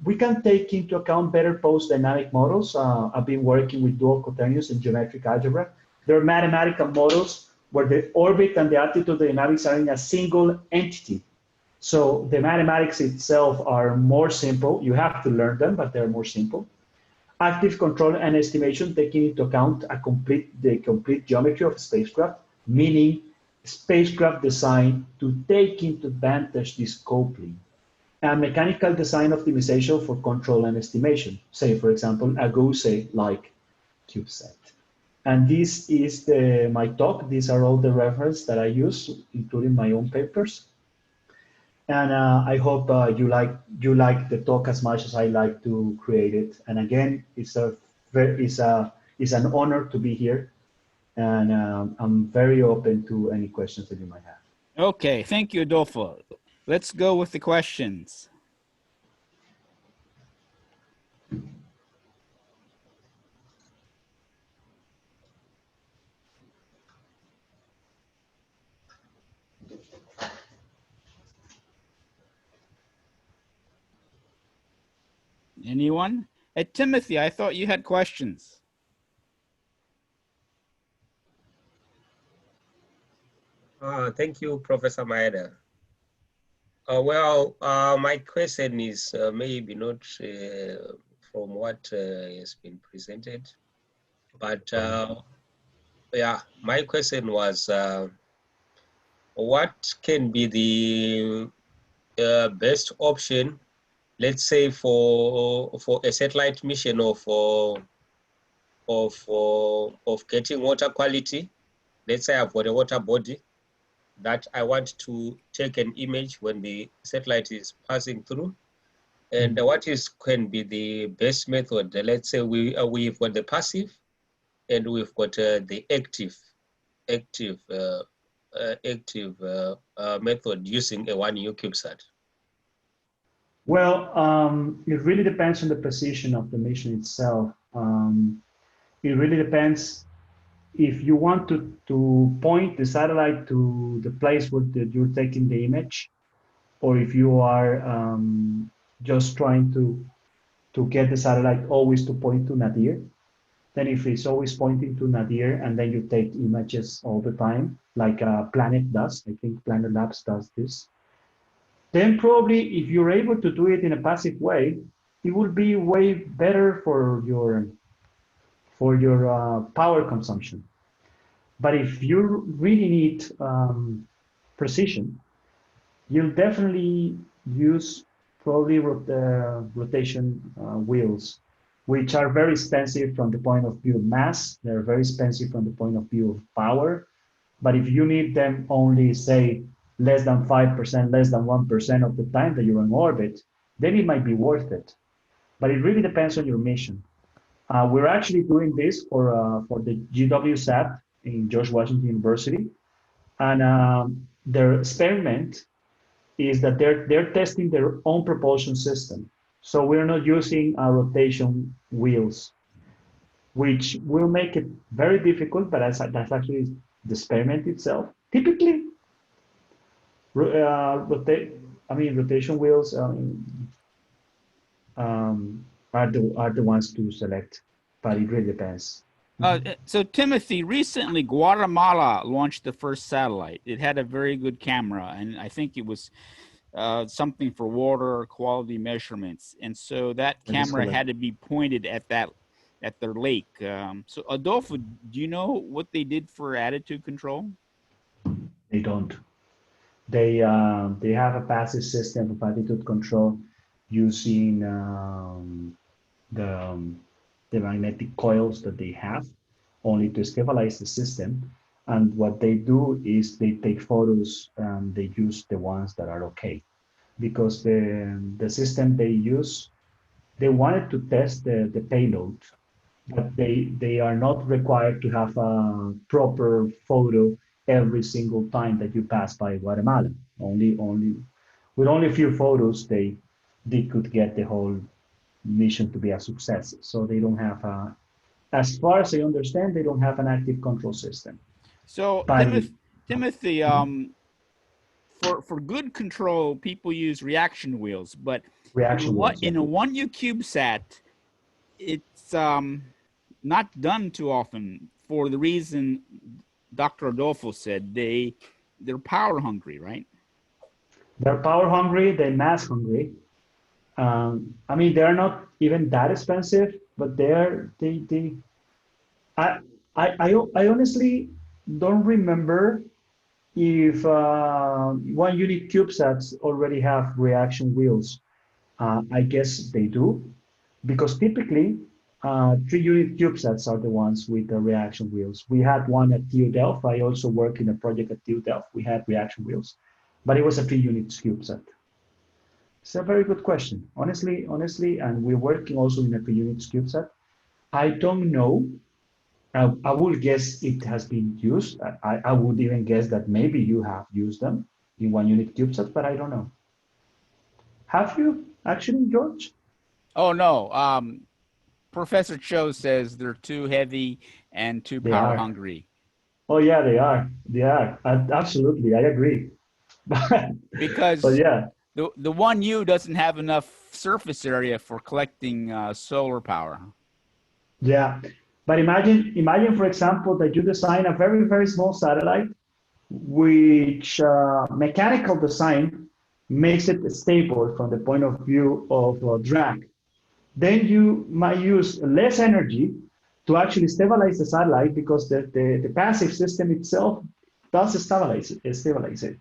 we can take into account better post-dynamic models. I've been working with dual coterminous and geometric algebra. There are mathematical models where the orbit and the altitude dynamics are in a single entity. So the mathematics itself are more simple. You have to learn them, but they're more simple. Active control and estimation taking into account the complete geometry of a spacecraft, meaning spacecraft design to take into advantage this coupling. And mechanical design optimization for control and estimation, say, for example, a GOSE-like CubeSat. And this is my talk. These are all the references that I use, including my own papers. And I hope you like the talk as much as I like to create it. And again, it's an honor to be here, and I'm very open to any questions that you might have. Okay, thank you, Adolfo. Let's go with the questions. Anyone? Timothy, I thought you had questions. Thank you, Professor Maeda. My question is maybe not from what has been presented, but yeah, my question was, what can be the best option, let's say for a satellite mission of getting water quality? Let's say I've got a water body that I want to take an image when the satellite is passing through. And what can be the best method? Let's say we've got the passive and we've got the active method using a 1U CubeSat. Well, it really depends on the position of the mission itself. It really depends if you want to point the satellite to the place where you're taking the image, or if you are just trying to get the satellite always to point to nadir. Then if it's always pointing to nadir and then you take images all the time, like Planet does, I think Planet Labs does this, then probably if you're able to do it in a passive way, it will be way better for your power consumption. But if you really need precision, you'll definitely use probably rotation wheels, which are very expensive from the point of view of mass. They're very expensive from the point of view of power. But if you need them only, say, less than 5%, less than 1% of the time that you're in orbit, then it might be worth it. But it really depends on your mission. We're actually doing this for the GWSAT in George Washington University. And their experiment is that they're testing their own propulsion system. So we're not using rotation wheels, which will make it very difficult, but that's actually the experiment itself. Typically, rotation wheels are the ones to select, but it really depends. So Timothy, recently Guatemala launched the first satellite. It had a very good camera, and I think it was something for water quality measurements. And so that camera had to be pointed at their lake. So Adolfo, do you know what they did for attitude control? They don't. They have a passive system of attitude control using the magnetic coils that they have only to stabilize the system. And what they do is they take photos and they use the ones that are okay. Because the system they use, they wanted to test the payload, but they are not required to have a proper photo every single time that you pass by Guatemala. Only with only a few photos, they could get the whole mission to be a success. So they don't have as far as I understand, they don't have an active control system. So Timothy, for good control, people use reaction wheels, but in a 1U CubeSat, it's not done too often for the reason Dr. Adolfo said. They're power hungry, right? They're power hungry, they're mass hungry. I mean, they're not even that expensive, but I honestly don't remember if 1U CubeSats already have reaction wheels. I guess they do, because typically 3-unit CubeSats are the ones with the reaction wheels. We had one at TU Delft. I also work in a project at TU Delft. We had reaction wheels, but it was a 3-unit CubeSat. It's a very good question, honestly, and we're working also in a 3-unit CubeSat. I don't know. I would guess it has been used. I would even guess that maybe you have used them in 1-unit CubeSat, but I don't know. Have you actually, George? Oh, no. Professor Cho says they're too heavy and too power hungry. Oh, yeah, they are. They are. Absolutely, I agree. Because yeah. The 1U doesn't have enough surface area for collecting solar power. Yeah, but imagine, for example, that you design a very, very small satellite, which mechanical design makes it stable from the point of view of drag. Then you might use less energy to actually stabilize the satellite, because the passive system itself does stabilize it.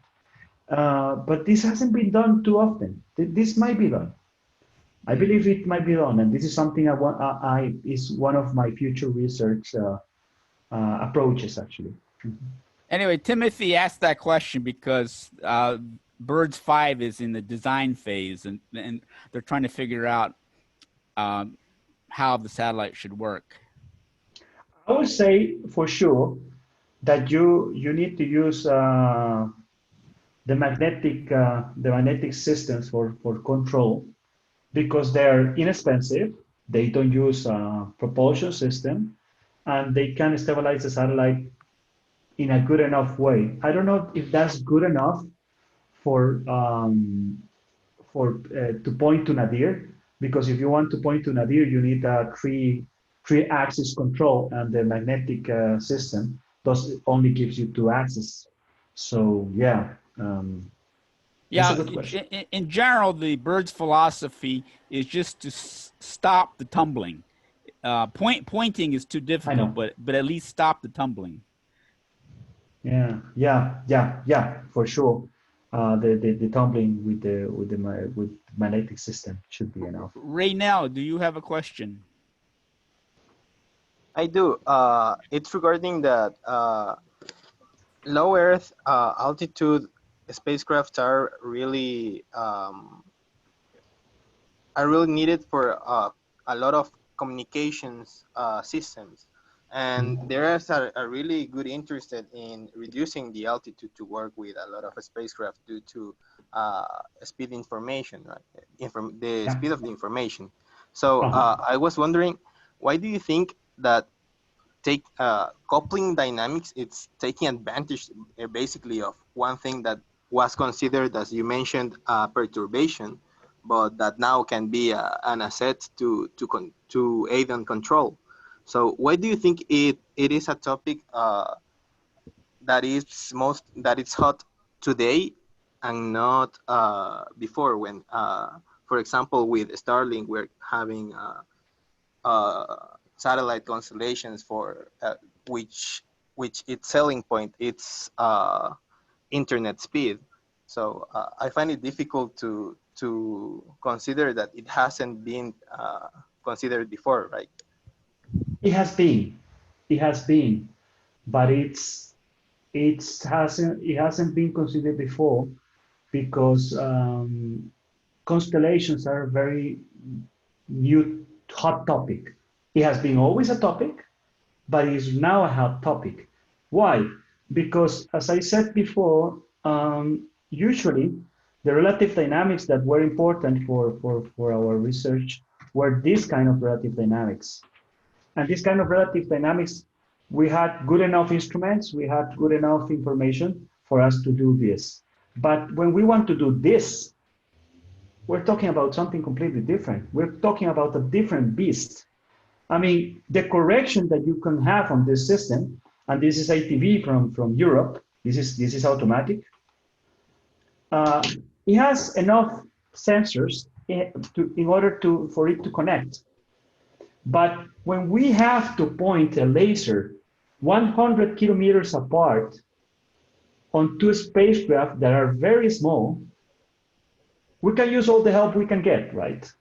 But this hasn't been done too often. This might be done. I believe it might be done, and this is something is one of my future research approaches, actually. Anyway, Timothy asked that question because Birds 5 is in the design phase, and they're trying to figure out how the satellite should work. I would say for sure that you need to use the magnetic systems for control. because they're inexpensive, they don't use a propulsion system, and they can stabilize the satellite in a good enough way. I don't know if that's good enough for to point to nadir, because if you want to point to nadir, you need a three-axis control, and the magnetic system does only gives you two axes. So yeah, that's a Yeah, good question. in general, the bird's philosophy is just to stop the tumbling. Pointing is too difficult, but at least stop the tumbling. Yeah, for sure. The tumbling with magnetic system should be enough. Raynell, do you have a question? I do. It's regarding that low Earth altitude spacecraft are really needed for a lot of communications systems, and there is a really good interest in reducing the altitude to work with a lot of spacecraft due to speed information, right? The speed of the information. So I was wondering, why do you think that coupling dynamics, it's taking advantage basically of one thing that was considered, as you mentioned, perturbation, but that now can be an asset to aid on control. So why do you think it is a topic that is hot today and not before, when for example with Starlink we're having satellite constellations for which its selling point, it's internet speed. So I find it difficult to consider that it hasn't been considered before, right? It has been, but it hasn't been considered before because constellations are a very new hot topic. It has been always a topic, but it is now a hot topic. Why? Because, as I said before, usually the relative dynamics that were important for our research were this kind of relative dynamics. And this kind of relative dynamics, we had good enough instruments, we had good enough information for us to do this. But when we want to do this, we're talking about something completely different. We're talking about a different beast. I mean, the correction that you can have on this system, and this is ATV from Europe, this is automatic. It has enough sensors in order for it to connect. But when we have to point a laser 100 kilometers apart on two spacecraft that are very small, we can use all the help we can get, right?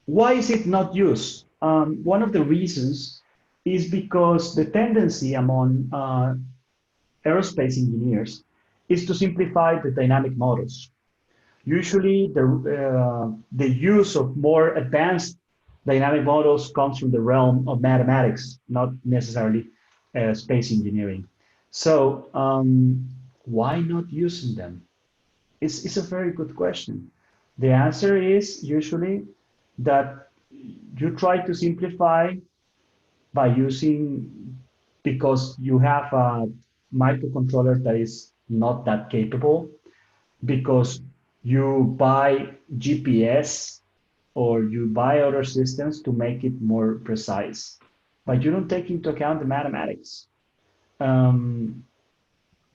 Why is it not used? One of the reasons is because the tendency among aerospace engineers is to simplify the dynamic models. Usually, the use of more advanced dynamic models comes from the realm of mathematics, not necessarily space engineering. So, why not using them? It's a very good question. The answer is usually that you try to simplify by using, because you have a microcontroller that is not that capable, because you buy GPS or you buy other systems to make it more precise, but you don't take into account the mathematics. I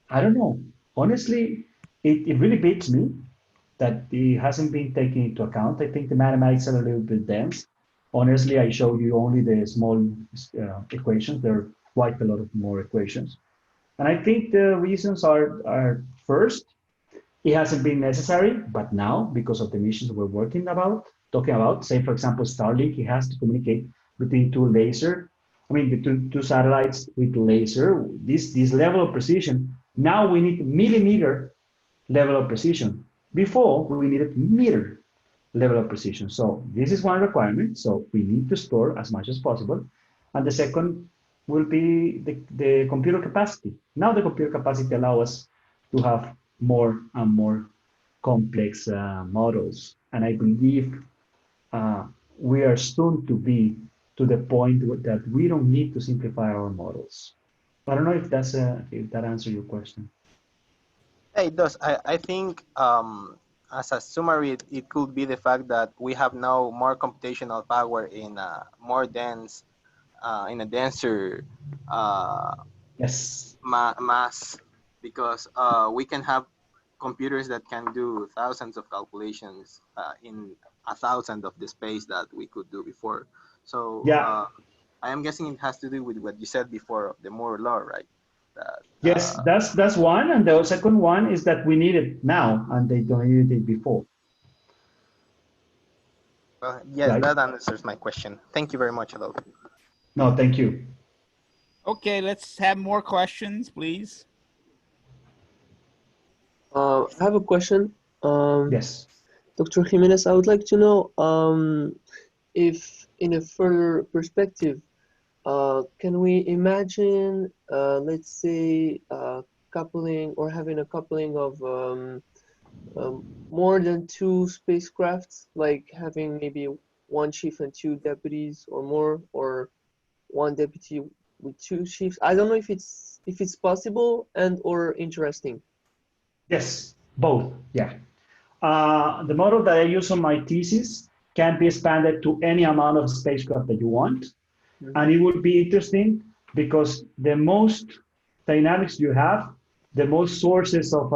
don't know. Honestly, it really beats me that it hasn't been taken into account. I think the mathematics are a little bit dense. Honestly, I showed you only the small equations. There are quite a lot of more equations. And I think the reasons are first, it hasn't been necessary, but now, because of the missions we're talking about, say, for example, Starlink, it has to communicate between between two satellites with laser, this level of precision. Now we need millimeter level of precision. Before, we needed meter level of precision. So this is one requirement. So we need to store as much as possible. And the second will be the computer capacity. Now the computer capacity allows us to have more and more complex models. And I believe we are soon to be to the point that we don't need to simplify our models. I don't know if that's if that answers your question. Yeah, it does. I think as a summary, it could be the fact that we have now more computational power in a more dense, in a denser Yes. mass, because we can have computers that can do thousands of calculations in 1,000 of the space that we could do before. So Yeah. I am guessing it has to do with what you said before, the Moore law, right? That, Yes, that's one, and the second one is that we need it now, and they don't need it before. well, yes, Right? that answers my question. Thank you very much, Adolfo. No, thank you. Okay, let's have more questions, please. I have a question. Yes. Dr. Jimenez, I would like to know if, in a further perspective, can we imagine, let's say, coupling or having a coupling of more than two spacecrafts, like having maybe one chief and two deputies or more, or one deputy with two chiefs? I don't know if it's possible and or interesting. Yes, both. Yeah. The model that I use on my thesis can be expanded to any amount of spacecraft that you want. And it would be interesting because the most dynamics you have, the most sources of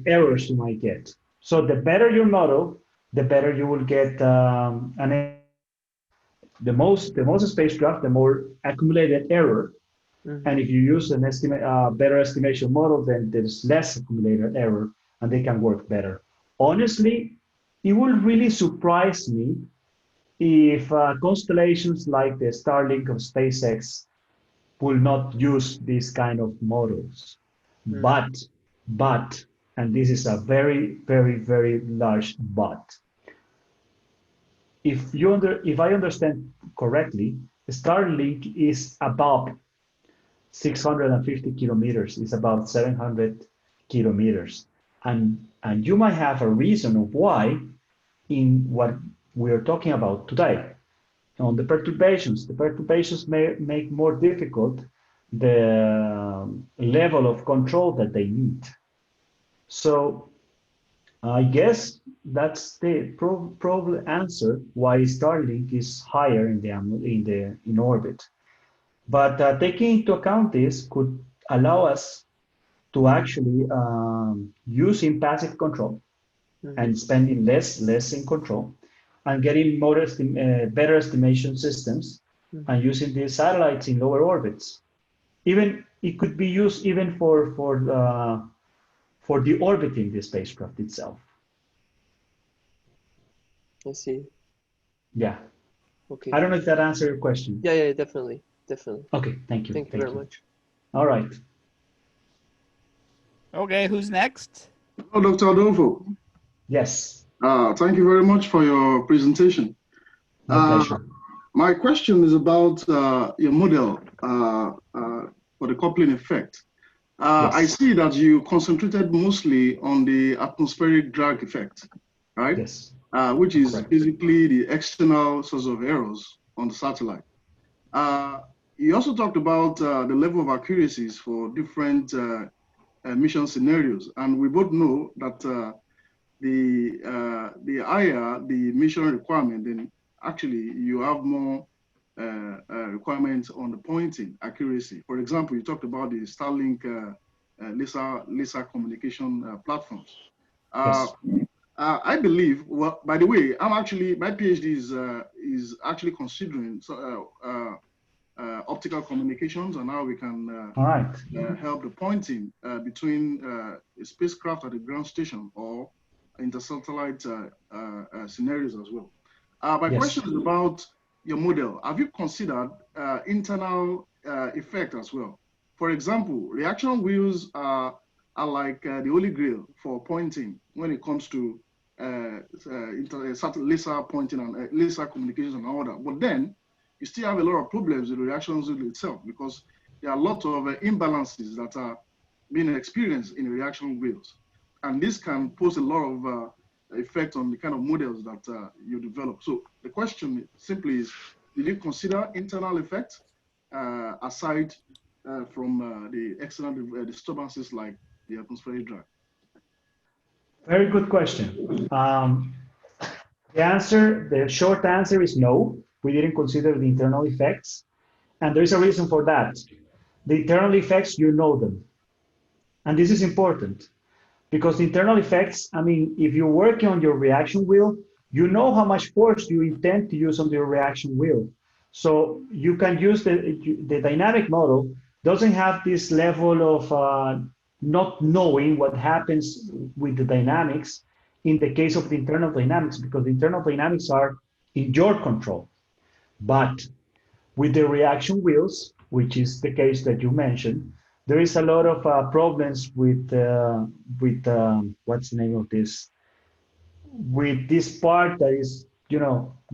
errors you might get. So the better your model, the better you will get the most spacecraft, the more accumulated error. And if you use an better estimation model, then there's less accumulated error, and they can work better. Honestly, it will really surprise me if constellations like the Starlink of SpaceX will not use these kind of models. But, and this is a very, very, very large but. If I understand correctly, Starlink is above 650 kilometers, is about 700 kilometers. And you might have a reason of why in what we're talking about today. On the perturbations may make more difficult the level of control that they need. So I guess that's the probable answer why Starlink is higher in orbit. But taking into account this could allow us to actually using passive control and spending less in control and getting more better estimation systems and using the satellites in lower orbits. Even it could be used even for the orbiting the spacecraft itself. I see. Yeah. Okay. I don't know if that answered your question. Yeah, definitely. Okay, thank you. Thank you very much. All right. Okay, who's next? Hello, Dr. Adolfo. Yes. Thank you very much for your presentation. My pleasure. My question is about your model for the coupling effect. Yes. I see that you concentrated mostly on the atmospheric drag effect, right? Yes. Which is Correct. basically the external source of errors on the satellite. You also talked about the level of accuracies for different mission scenarios, and we both know that the higher the mission requirement, then actually you have more requirements on the pointing accuracy. For example, you talked about the Starlink laser communication platforms. Yes. I believe. Well, by the way, my PhD is actually considering optical communications and how we can All right. help the pointing between a spacecraft at the ground station or intersatellite scenarios as well. My question is about your model. Have you considered internal effect as well? For example, reaction wheels are like the holy grail for pointing when it comes to laser pointing and laser communications and all that. But then you still have a lot of problems with the reaction wheel itself because there are a lot of imbalances that are being experienced in the reaction wheels. and this can pose a lot of effect on the kind of models that you develop. So the question simply is, did you consider internal effects aside from the external disturbances like the atmospheric drag? Very good question. The short answer is no. We didn't consider the internal effects. And there is a reason for that. The internal effects, you know them. And this is important because the internal effects, I mean, if you're working on your reaction wheel, you know how much force you intend to use on your reaction wheel. So you can use the dynamic model doesn't have this level of not knowing what happens with the dynamics in the case of the internal dynamics, because the internal dynamics are in your control. But with the reaction wheels, which is the case that you mentioned, there is a lot of problems with what's the name of this? With this part that is,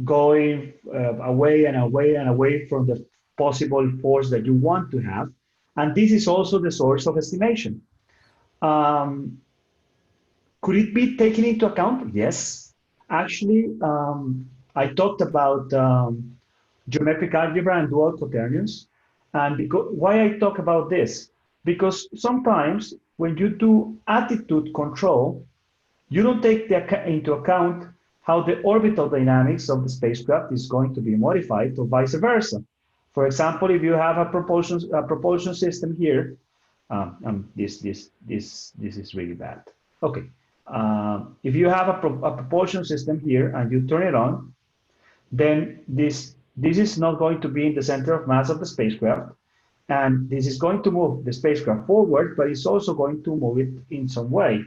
going away and away and away from the possible force that you want to have. And this is also the source of estimation. Could it be taken into account? Yes. Actually, I talked about geometric algebra and dual quaternions. And why I talk about this? Because sometimes when you do attitude control, you don't take into account how the orbital dynamics of the spacecraft is going to be modified or vice versa. For example, if you have a propulsion system here, this is really bad. Okay, if you have a propulsion system here and you turn it on, then this is not going to be in the center of mass of the spacecraft, and this is going to move the spacecraft forward, but it's also going to move it in some way.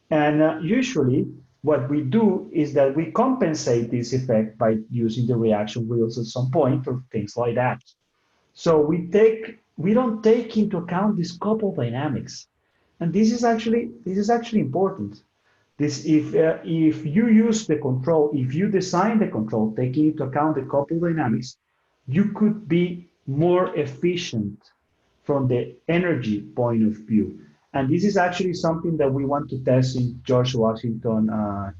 And usually what we do is that we compensate this effect by using the reaction wheels at some point or things like that. So we don't take into account this couple dynamics. And this is actually important. If you use the control, if you design the control taking into account the couple dynamics, you could be more efficient from the energy point of view. And this is actually something that we want to test in George Washington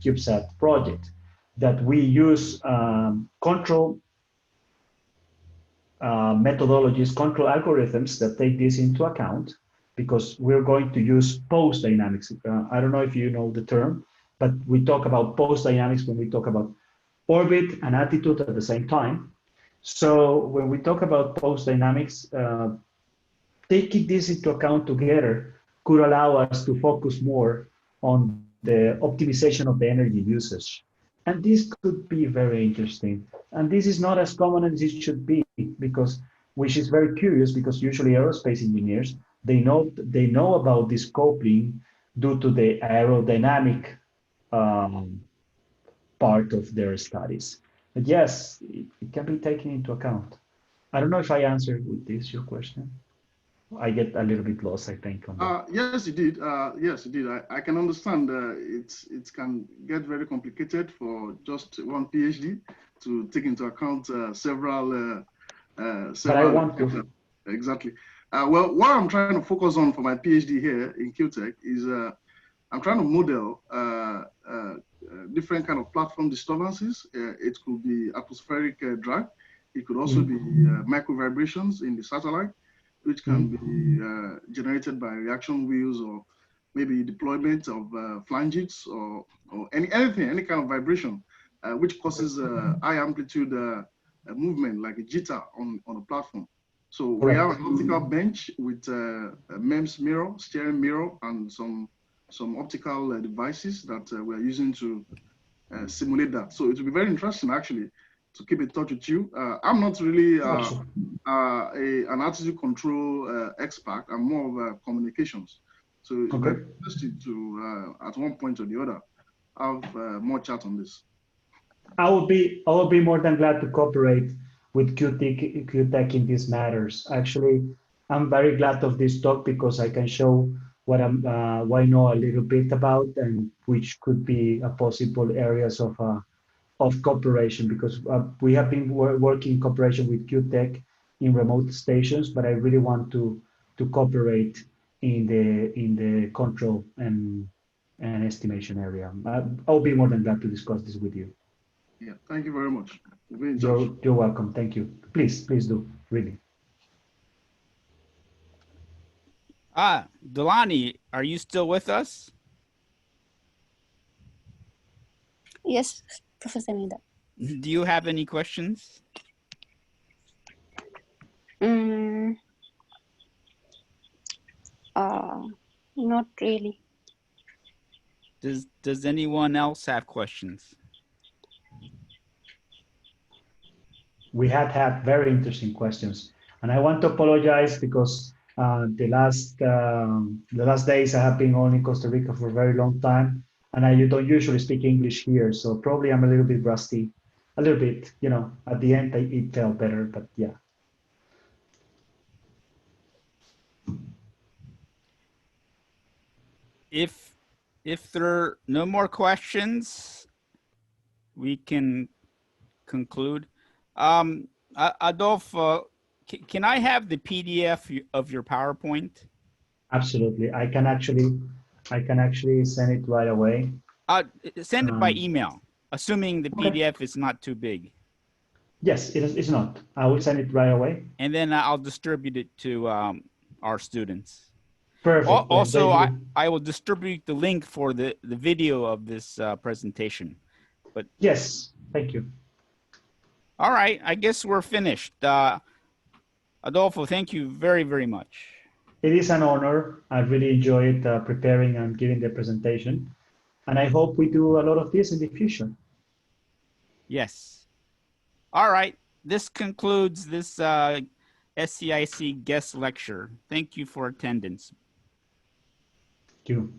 CubeSat project, that we use control methodologies, control algorithms that take this into account, because we're going to use post dynamics. I don't know if you know the term, but we talk about post dynamics when we talk about orbit and attitude at the same time. So when we talk about post dynamics, taking this into account together could allow us to focus more on the optimization of the energy usage. And this could be very interesting. And this is not as common as it should be, because, which is very curious, because usually aerospace engineers, they know about this coupling due to the aerodynamic part of their studies. But yes, it can be taken into account. I don't know if I answered with this your question. I get a little bit lost, I think. Yes, you did. Yes, you did. I can understand it can get very complicated for just one PhD to take into account several. But I want to. Exactly. Well, what I'm trying to focus on for my PhD here in QTech is I'm trying to model different kind of platform disturbances. It could be atmospheric drag. It could also be micro vibrations in the satellite, which can be generated by reaction wheels, or maybe deployment of flanges, or any kind of vibration, which causes high amplitude movement, like a jitter on a platform. So we have an optical bench with a MEMS mirror, steering mirror, and some optical devices that we're using to simulate that. So it will be very interesting, actually, to keep in touch with you. I'm not really an attitude control expert. I'm more of communications. So it's very interesting to, at one point or the other, have more chat on this. I will be more than glad to cooperate with QTech in these matters. Actually, I'm very glad of this talk, because I can show what I know a little bit about, and which could be a possible areas of cooperation, because we have been working in cooperation with QTech in remote stations, but I really want to cooperate in the control and and estimation area. I'll be more than glad to discuss this with you. Yeah, thank you very much. We'll be in touch. You're welcome. Thank you. Please do, really. Delani, are you still with us? Yes, Professor Nida. Do you have any questions? Not really. Does anyone else have questions? We had very interesting questions, and I want to apologize because the last days I have been only in Costa Rica for a very long time, and I don't usually speak English here, so probably I'm a little bit rusty, a little bit. You know, at the end it felt better, but yeah. If there are no more questions, we can conclude. Adolfo, can I have the PDF of your PowerPoint? Absolutely, I can actually send it right away. Send it by email, assuming the PDF is not too big. Yes, it's not. I will send it right away. And then I'll distribute it to our students. Perfect. Also, I will distribute the link for the video of this presentation. But yes, thank you. All right, I guess we're finished. Adolfo, thank you very, very much. It is an honor. I really enjoyed preparing and giving the presentation. And I hope we do a lot of this in the future. Yes. All right, this concludes this SCIC guest lecture. Thank you for attendance. Thank you.